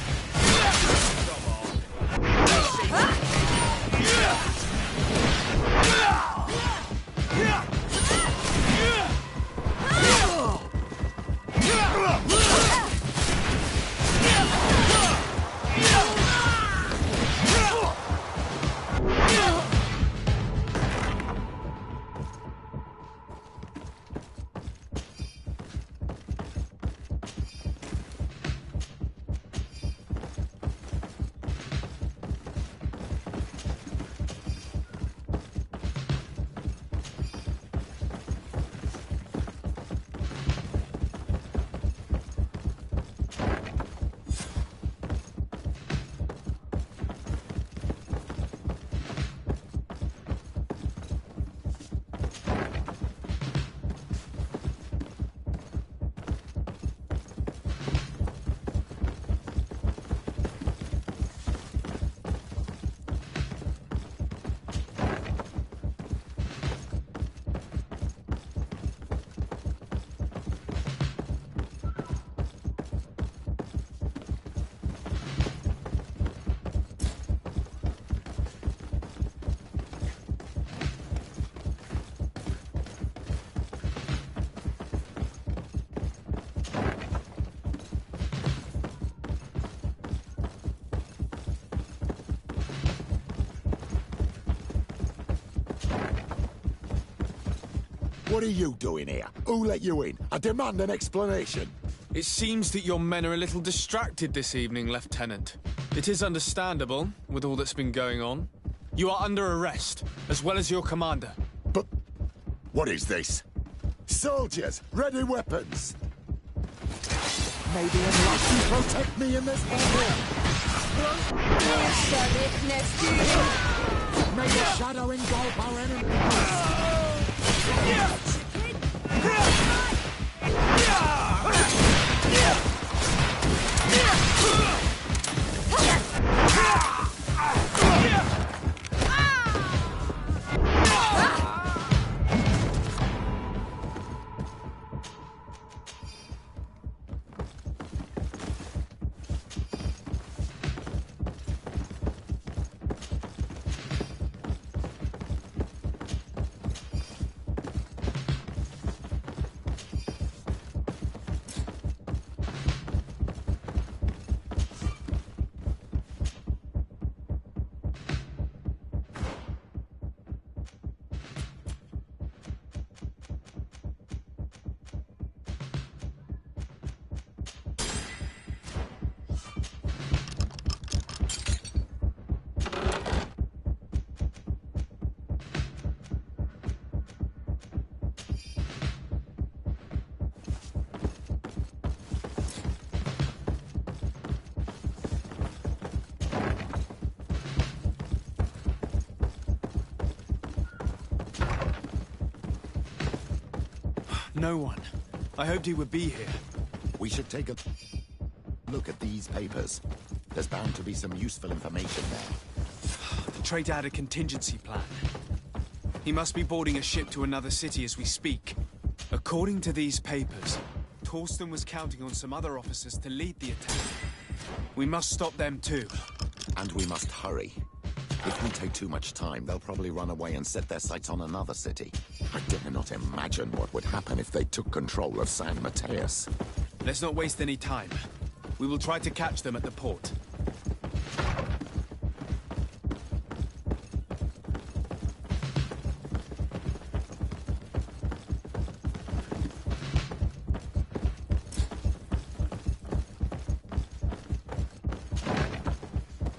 Speaker 10: What are you doing here? Who let you in? I demand an explanation.
Speaker 2: It seems that your men are a little distracted this evening, Lieutenant. It is understandable, with all that's been going on. You are under arrest, as well as your commander.
Speaker 10: But what is this? Soldiers, ready weapons! May the Enlightened protect me in this battle! May the shadow engulf our enemies!
Speaker 2: No one. I hoped he would be here.
Speaker 10: We should take a look at these papers. There's bound to be some useful information there.
Speaker 2: The traitor had a contingency plan. He must be boarding a ship to another city as we speak. According to these papers, Torsten was counting on some other officers to lead the attack. We must stop them too.
Speaker 10: And we must hurry. If we take too much time, they'll probably run away and set their sights on another city. I dare not imagine what would happen if they took control of San Mateus.
Speaker 2: Let's not waste any time. We will try to catch them at the port.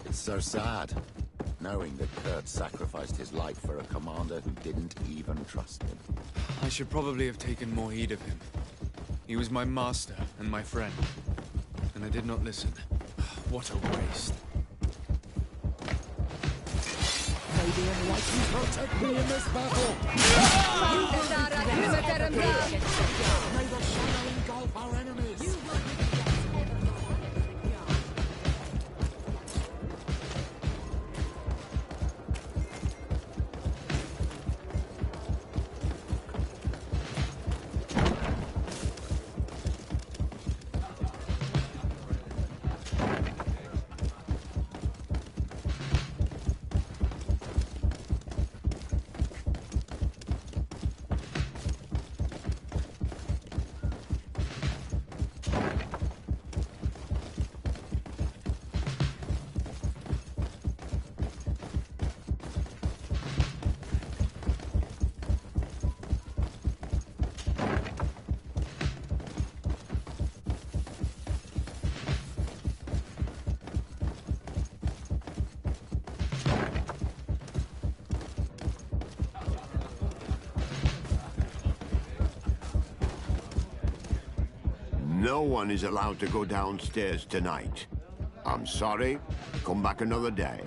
Speaker 10: It's so sad, knowing that Kurt sacrificed his life for a commander who didn't even trust him.
Speaker 2: I should probably have taken more heed of him. He was my master and my friend, and I did not listen. What a waste.
Speaker 10: May the Enlightened protect me in this battle! May the shadow engulf our enemies!
Speaker 11: No one is allowed to go downstairs tonight. I'm sorry. Come back another day.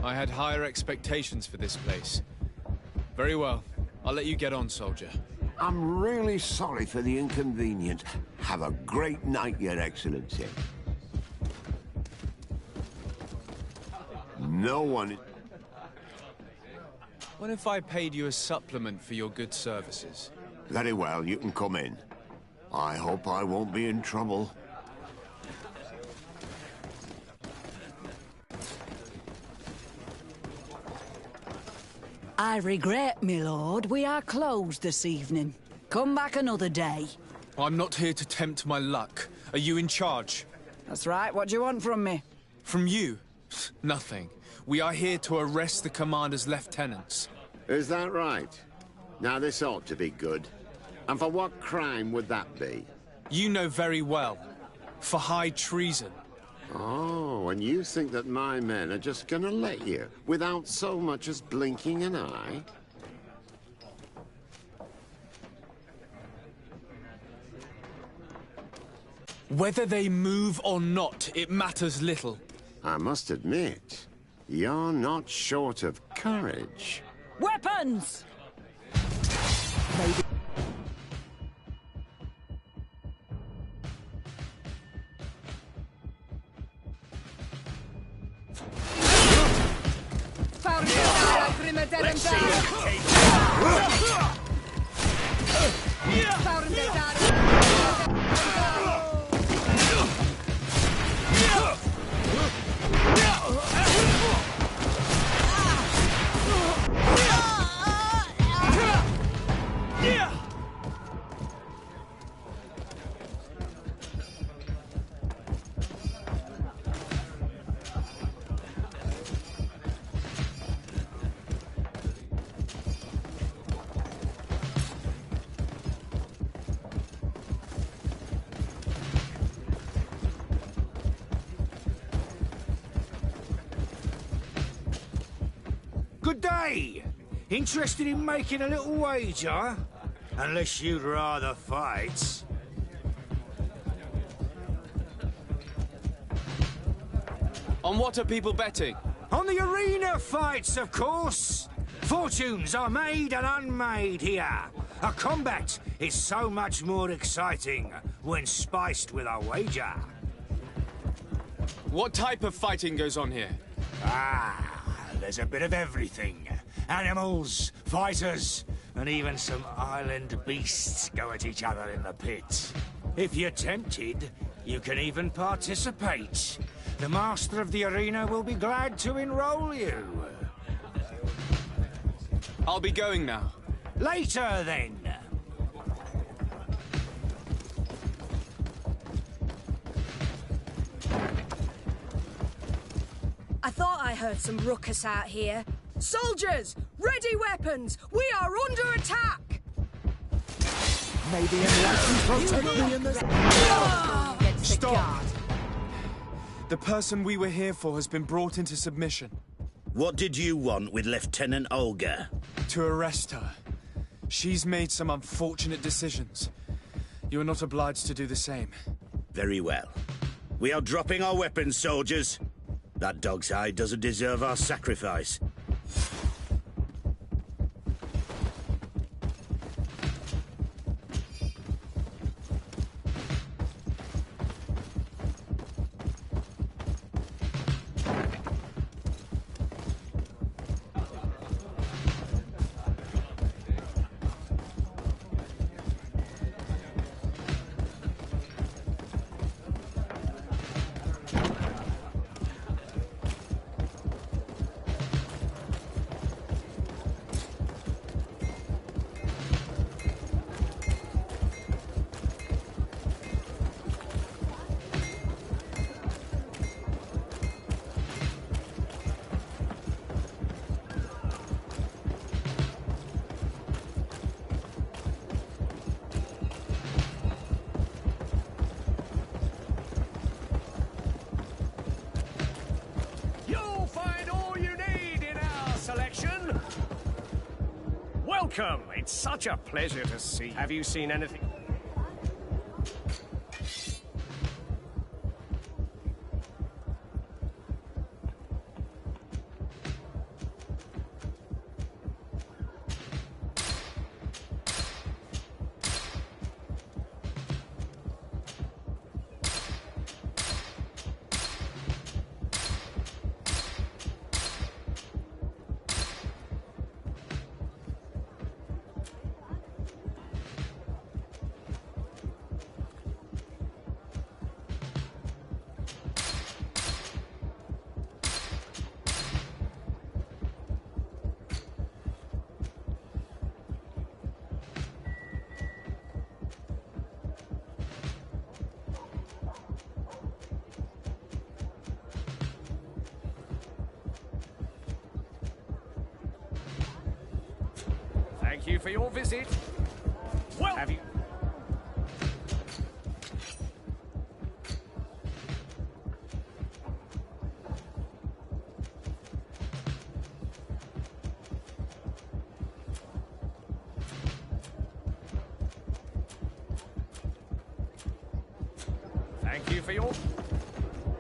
Speaker 2: I had higher expectations for this place. Very well. I'll let you get on, soldier.
Speaker 11: I'm really sorry for the inconvenience. Have a great night, Your Excellency. No one...
Speaker 2: What if I paid you a supplement for your good services?
Speaker 11: Very well, you can come in. I hope I won't be in trouble.
Speaker 6: I regret, my lord, we are closed this evening. Come back another day.
Speaker 2: I'm not here to tempt my luck. Are you in charge?
Speaker 6: That's right. What do you want from me?
Speaker 2: From you? Nothing. We are here to arrest the commander's lieutenants.
Speaker 11: Is that right? Now this ought to be good. And for what crime would that be?
Speaker 2: You know very well. For high treason.
Speaker 11: Oh, and you think that my men are just gonna let you, without so much as blinking an eye?
Speaker 2: Whether they move or not, it matters little.
Speaker 11: I must admit, you're not short of courage.
Speaker 6: Weapons! Maybe.
Speaker 8: Let's see
Speaker 12: Good day. Interested in making a little wager? Unless you'd rather fight.
Speaker 2: On what are people betting?
Speaker 12: On the arena fights, of course. Fortunes are made and unmade here. A combat is so much more exciting when spiced with a wager.
Speaker 2: What type of fighting goes on here?
Speaker 12: There's a bit of everything. Animals, fighters, and even some island beasts go at each other in the pit. If you're tempted, you can even participate. The master of the arena will be glad to enroll you.
Speaker 2: I'll be going now.
Speaker 12: Later, then.
Speaker 13: I thought I heard some ruckus out here. Soldiers, ready weapons! We are under attack!
Speaker 5: Maybe anyone can protect me in this.
Speaker 2: Stop! The person we were here for has been brought into submission.
Speaker 1: What did you want with Lieutenant Olga?
Speaker 2: To arrest her. She's made some unfortunate decisions. You are not obliged to do the same.
Speaker 1: Very well. We are dropping our weapons, soldiers. That dog's hide doesn't deserve our sacrifice.
Speaker 14: Welcome! It's such a pleasure to see you. Have you seen anything? Thank you for your visit. Well, have you... Thank you for your...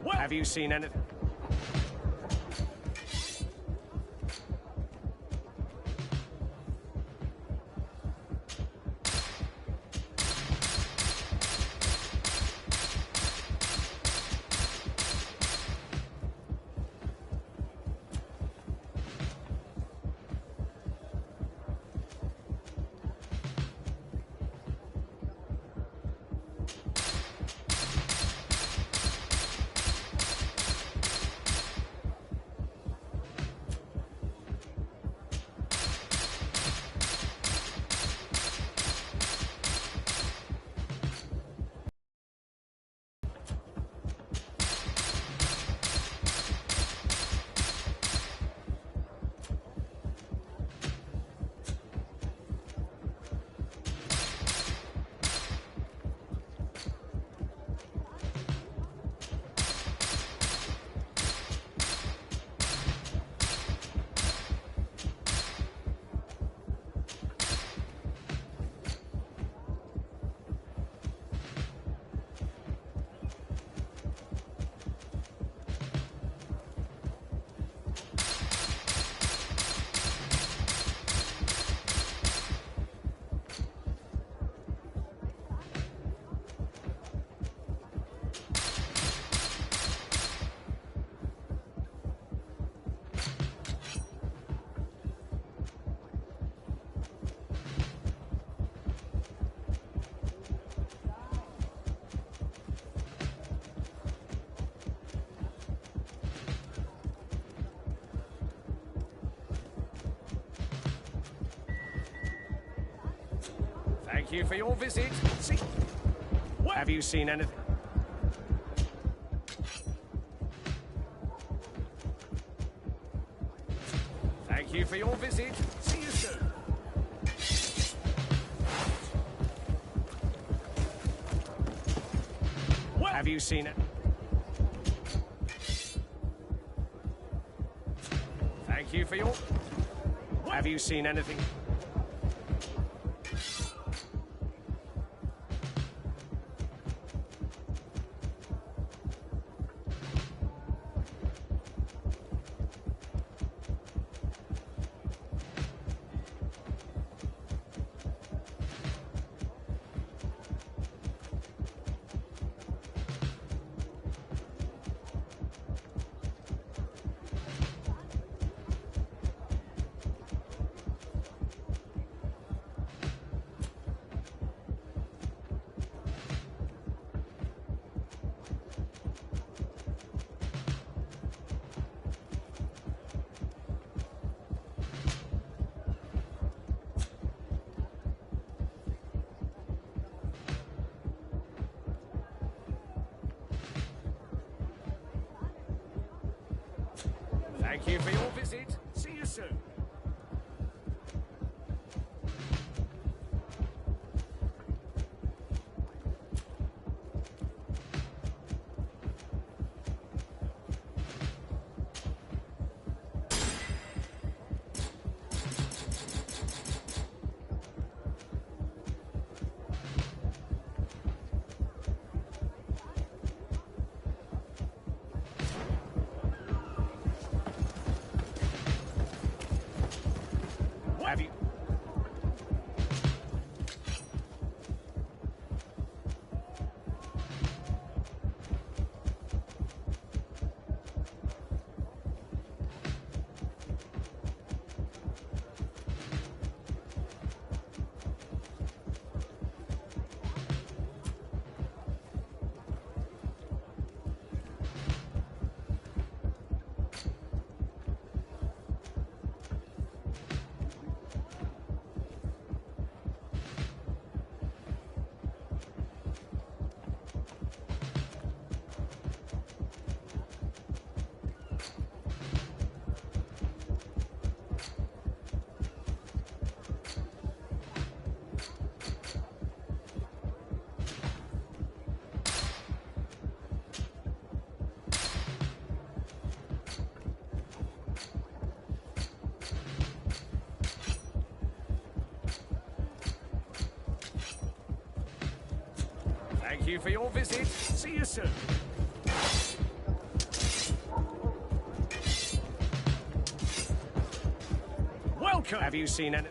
Speaker 14: Well, have you seen anything? Thank you for your visit. See... What? Have you seen anything? Thank you for your visit. See you soon. What? Have you seen it? Thank you for your... What? Have you seen anything? Thank you for your visit. See you soon. Have you... Thank you for your visit. See you soon. Welcome. Have you seen any...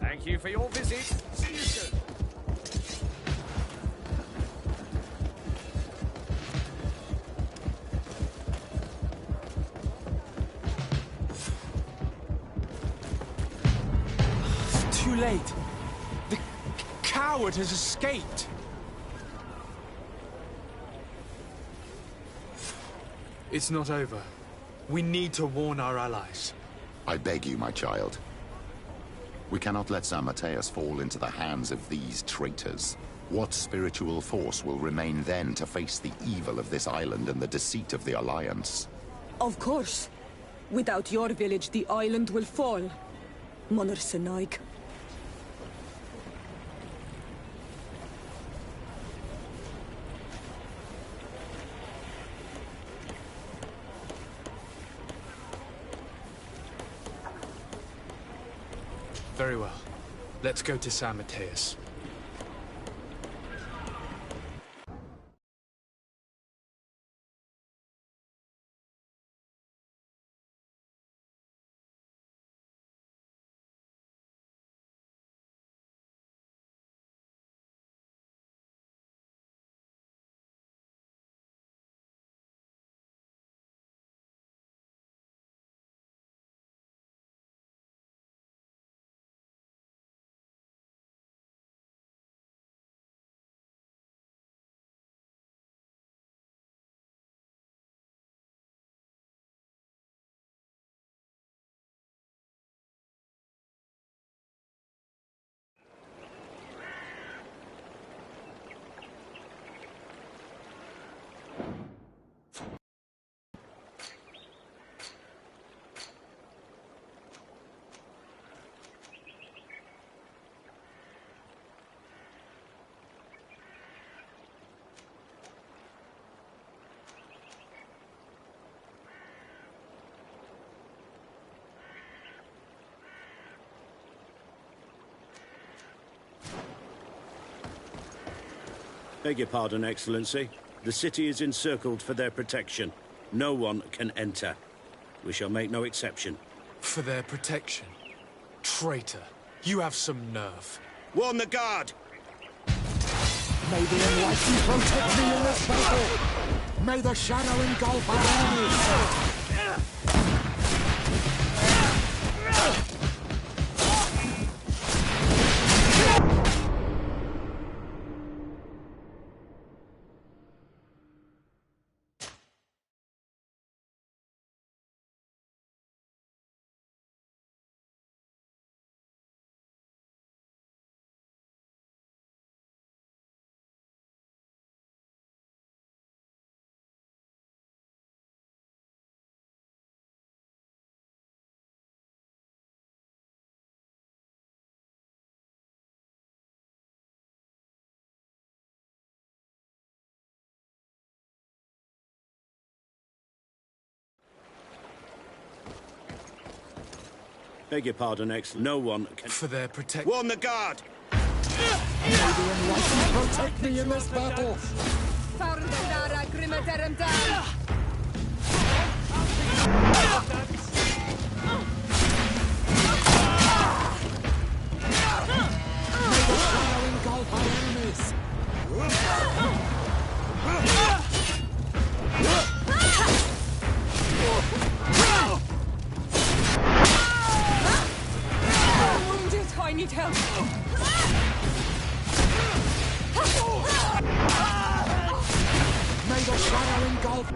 Speaker 14: Thank you for your visit. See you soon.
Speaker 3: Too late. The
Speaker 2: coward has escaped. It's not over. We need to warn our allies.
Speaker 10: I beg you, my child. We cannot let San Matheus fall into the hands of these traitors. What spiritual force will remain then to face the evil of this island and the deceit of the Alliance?
Speaker 15: Of course. Without your village, the island will fall. Mother Senaig.
Speaker 2: Very well. Let's go to San Matheus.
Speaker 1: Beg your pardon, Excellency. The city is encircled for their protection. No one can enter. We shall make no exception.
Speaker 2: For their protection? Traitor, you have some nerve.
Speaker 1: Warn the guard!
Speaker 10: May the Enlightened protect me in this battle! May the shadow engulf our enemies!
Speaker 1: Beg your pardon, no one can...
Speaker 2: For their protection...
Speaker 1: Warn the guard!
Speaker 10: May the Enlightened protect me in this battle! May the shadow engulf our enemies!
Speaker 15: I need help.
Speaker 10: May the shadow engulf...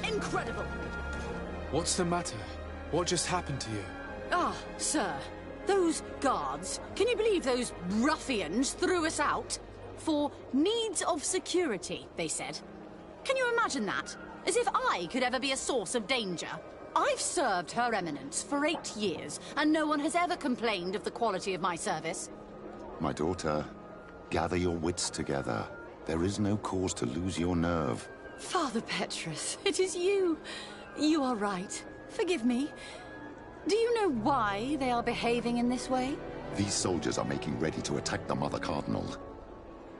Speaker 8: Incredible!
Speaker 2: What's the matter? What just happened to you?
Speaker 8: Ah, sir. Those guards. Can you believe those ruffians threw us out? For needs of security, they said. Can you imagine that? As if I could ever be a source of danger. I've served Her Eminence for 8 years, and no one has ever complained of the quality of my service.
Speaker 10: My daughter, gather your wits together. There is no cause to lose your nerve.
Speaker 8: Father Petrus, it is you. You are right. Forgive me. Do you know why they are behaving in this way?
Speaker 10: These soldiers are making ready to attack the Mother Cardinal.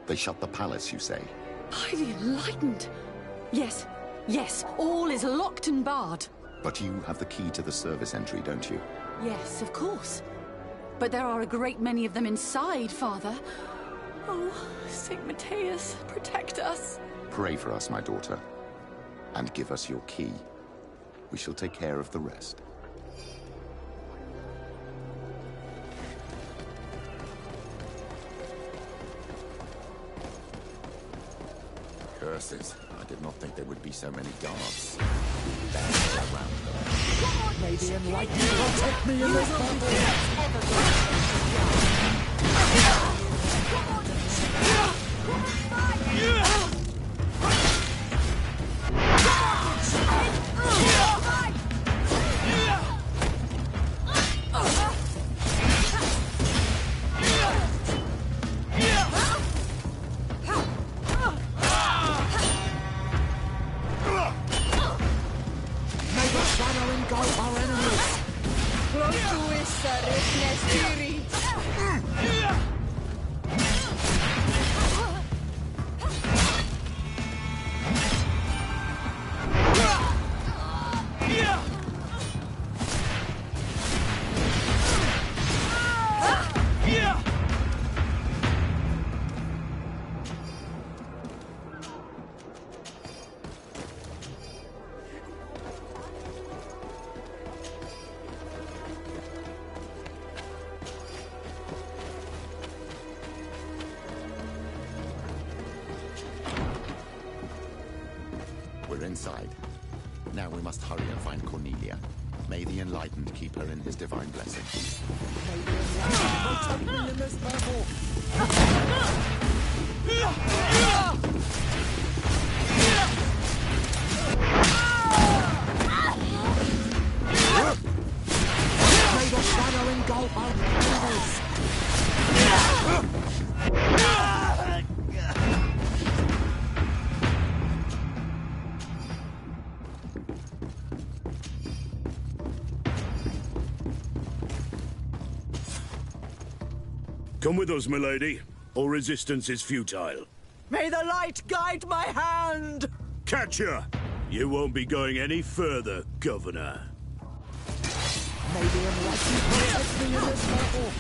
Speaker 10: They shut the palace, you say?
Speaker 8: By the Enlightened. Yes, yes, all is locked and barred.
Speaker 10: But you have the key to the service entry, don't you?
Speaker 8: Yes, of course. But there are a great many of them inside, Father. Oh, St. Matthias, protect us.
Speaker 10: Pray for us, my daughter. And give us your key. We shall take care of the rest. Curses. I did not think there would be so many guards. Around them.
Speaker 16: May the Enlightened protect me in this
Speaker 10: We're inside. Now we must hurry and find Cornelia. May the Enlightened keep her in his divine blessing.
Speaker 16: May the Enlightened protect me in this battle! May the shadow engulf our enemies!
Speaker 1: Come with us, milady. All resistance is futile.
Speaker 6: May the light guide my hand!
Speaker 1: Catch her! You won't be going any further, Governor.
Speaker 16: May the Enlightened protect me in this battle!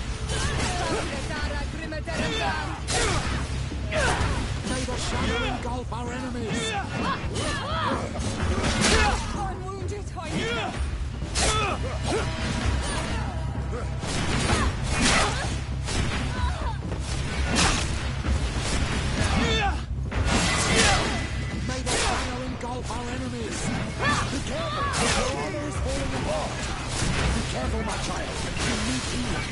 Speaker 16: May the shadow engulf our enemies!
Speaker 8: I'm wounded, I
Speaker 16: May the shadow engulf our enemies! Be careful! Your armor is falling apart! Be careful, my child! You need healing!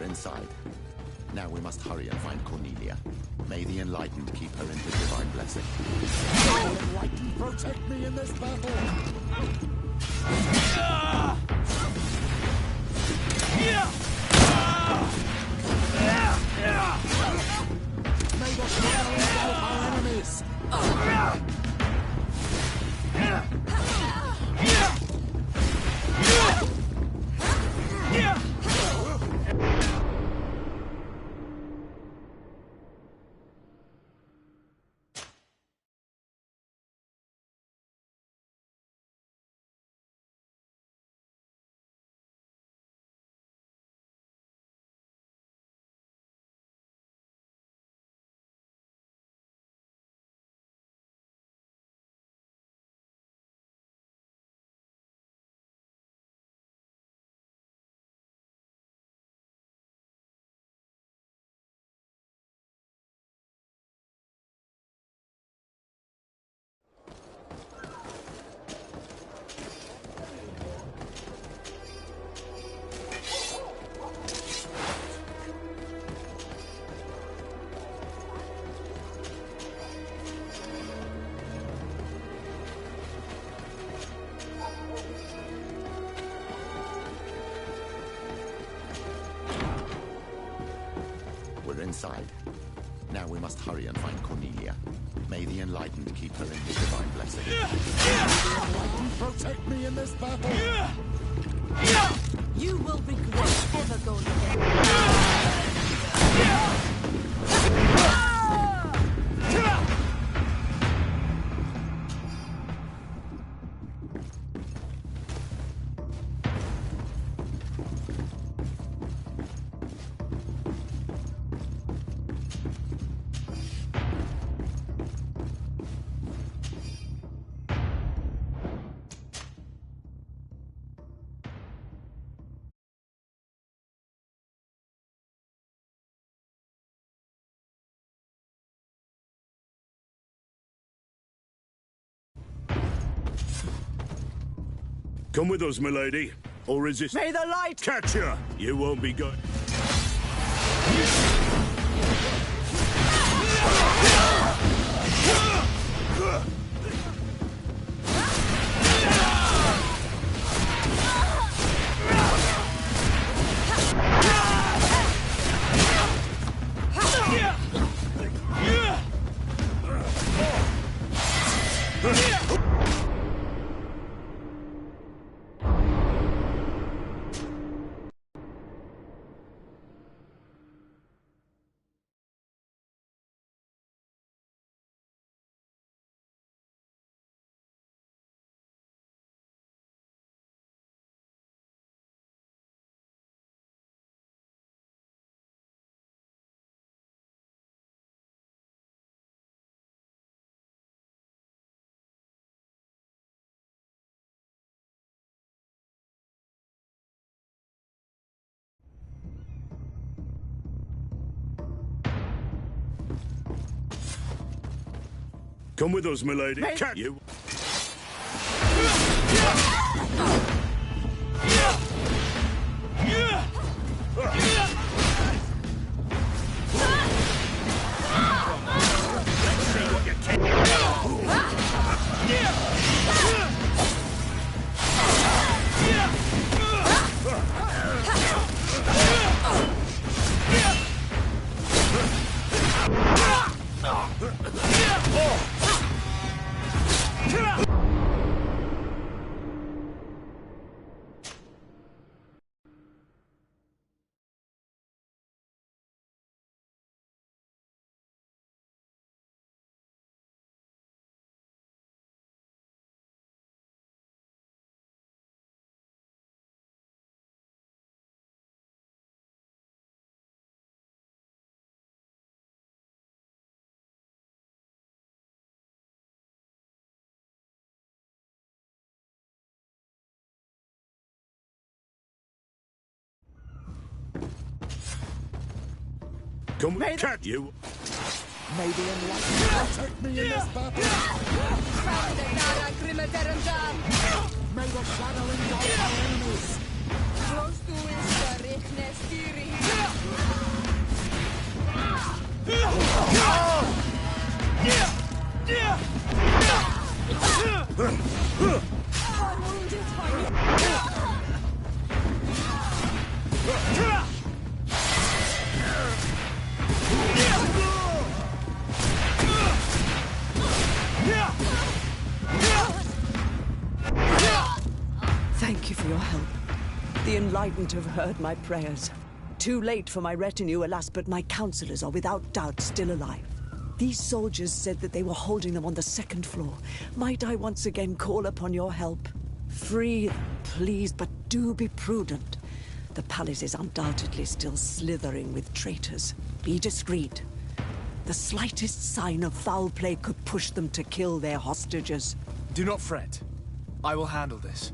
Speaker 10: Inside. Now we must hurry and find Cornelia. May the Enlightened keep her in his divine blessing.
Speaker 16: May the Enlightened protect me in this battle! May the shadow
Speaker 10: We're inside. Now we must hurry and find Cornelia. May the Enlightened keep her in his divine blessing.
Speaker 16: May the Enlightened protect me in this battle!
Speaker 8: You will regret ever going against
Speaker 5: Come with us, milady. Or resist.
Speaker 6: May the light
Speaker 5: catch her! You won't be good. Come with us, milady. Catch you. Come with catch you.
Speaker 16: May the Enlightened protect me in this battle! May the shadow engulf our enemies!
Speaker 6: Thank you for your help. The Enlightened have heard my prayers. Too late for my retinue, alas, but my counselors are without doubt still alive. These soldiers said that they were holding them on the second floor. Might I once again call upon your help? Free them, please, but do be prudent. The palace is undoubtedly still slithering with traitors. Be discreet. The slightest sign of foul play could push them to kill their hostages.
Speaker 2: Do not fret. I will handle this.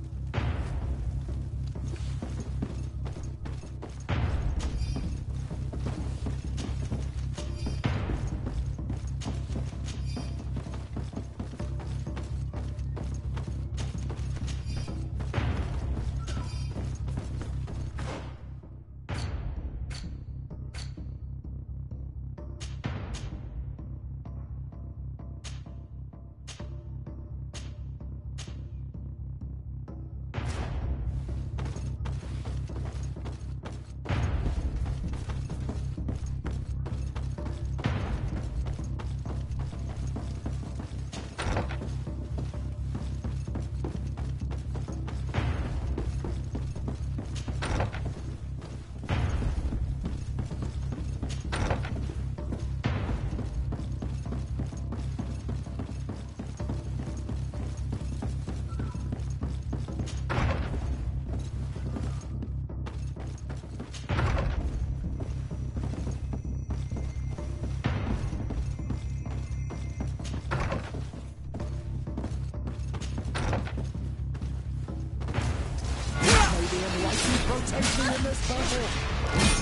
Speaker 16: protect me in this battle.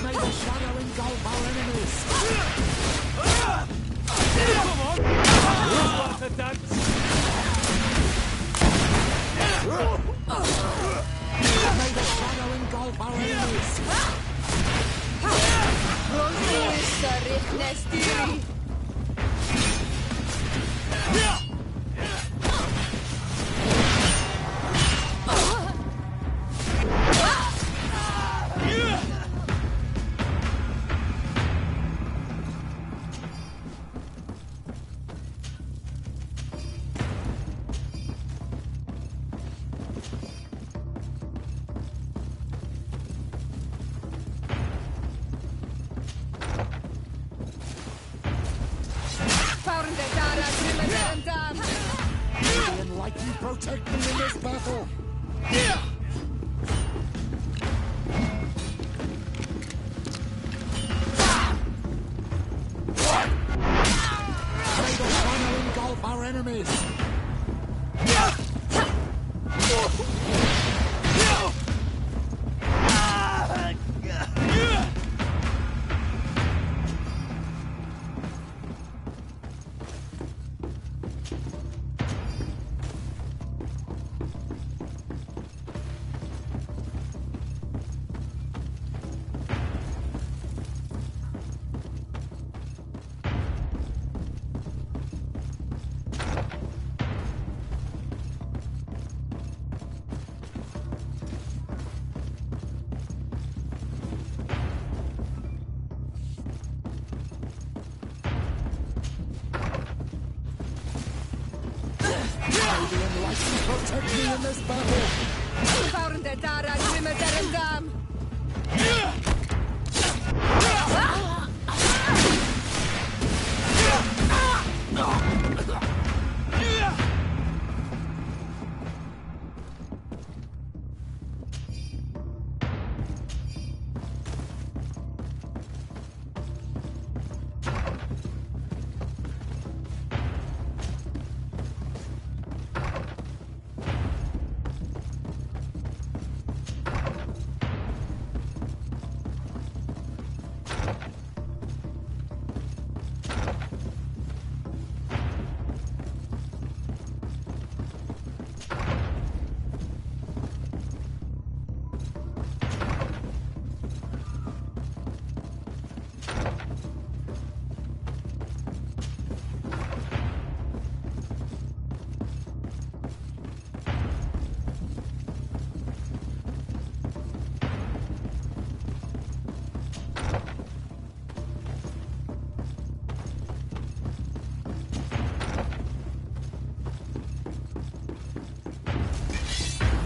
Speaker 16: May the shadow engulf our enemies.
Speaker 3: Come on! Worth a dance!
Speaker 16: May the shadow engulf our enemies. May the enlightened protect me in this battle. May the shadow engulf our enemies.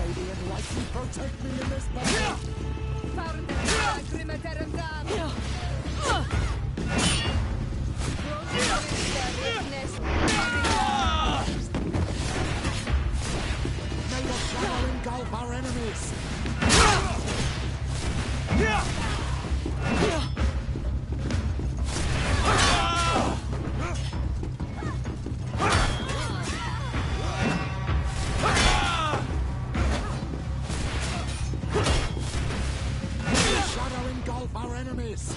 Speaker 16: May the enlightened protect me in this battle. Protect me in this battle. May the shadow engulf our enemies. Engulf our enemies!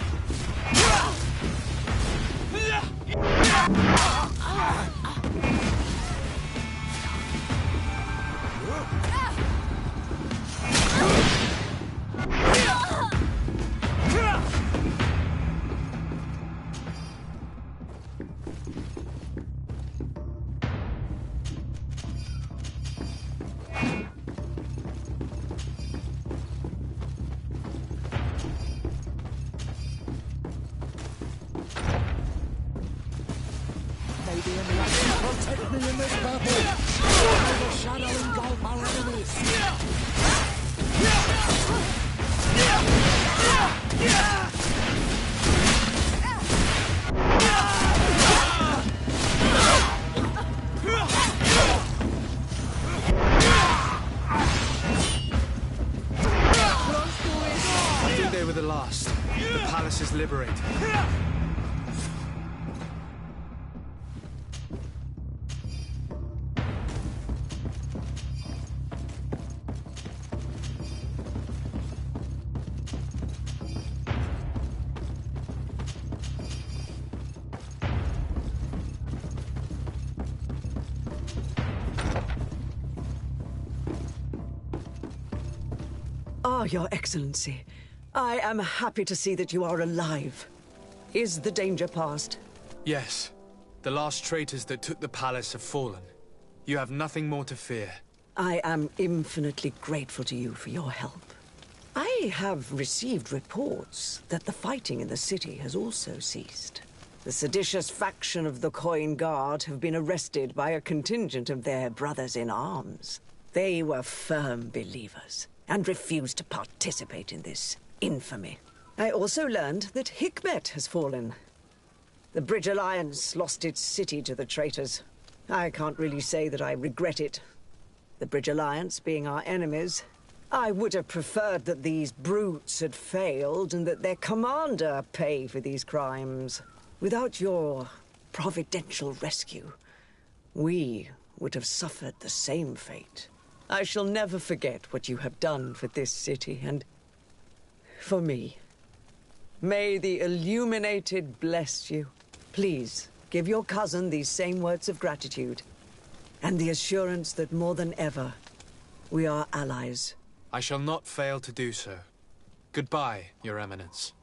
Speaker 16: May the enlightened protect me in this battle! May the shadow engulf our enemies!
Speaker 2: I think they were the last. The palace is liberated.
Speaker 6: Ah, Your Excellency. I am happy to see that you are alive. Is the danger past?
Speaker 2: Yes. The last traitors that took the palace have fallen. You have nothing more to fear.
Speaker 6: I am infinitely grateful to you for your help. I have received reports that the fighting in the city has also ceased. The seditious faction of the Coin Guard have been arrested by a contingent of their brothers in arms. They were firm believers and refused to participate in this infamy. I also learned that Hikmet has fallen. The Bridge Alliance lost its city to the traitors. I can't really say that I regret it. The Bridge Alliance being our enemies, I would have preferred that these brutes had failed and that their commander pay for these crimes. Without your providential rescue, we would have suffered the same fate. I shall never forget what you have done for this city and for me. May the Illuminated bless you. Please, give your cousin these same words of gratitude and the assurance that more than ever, we are allies.
Speaker 2: I shall not fail to do so. Goodbye, Your Eminence.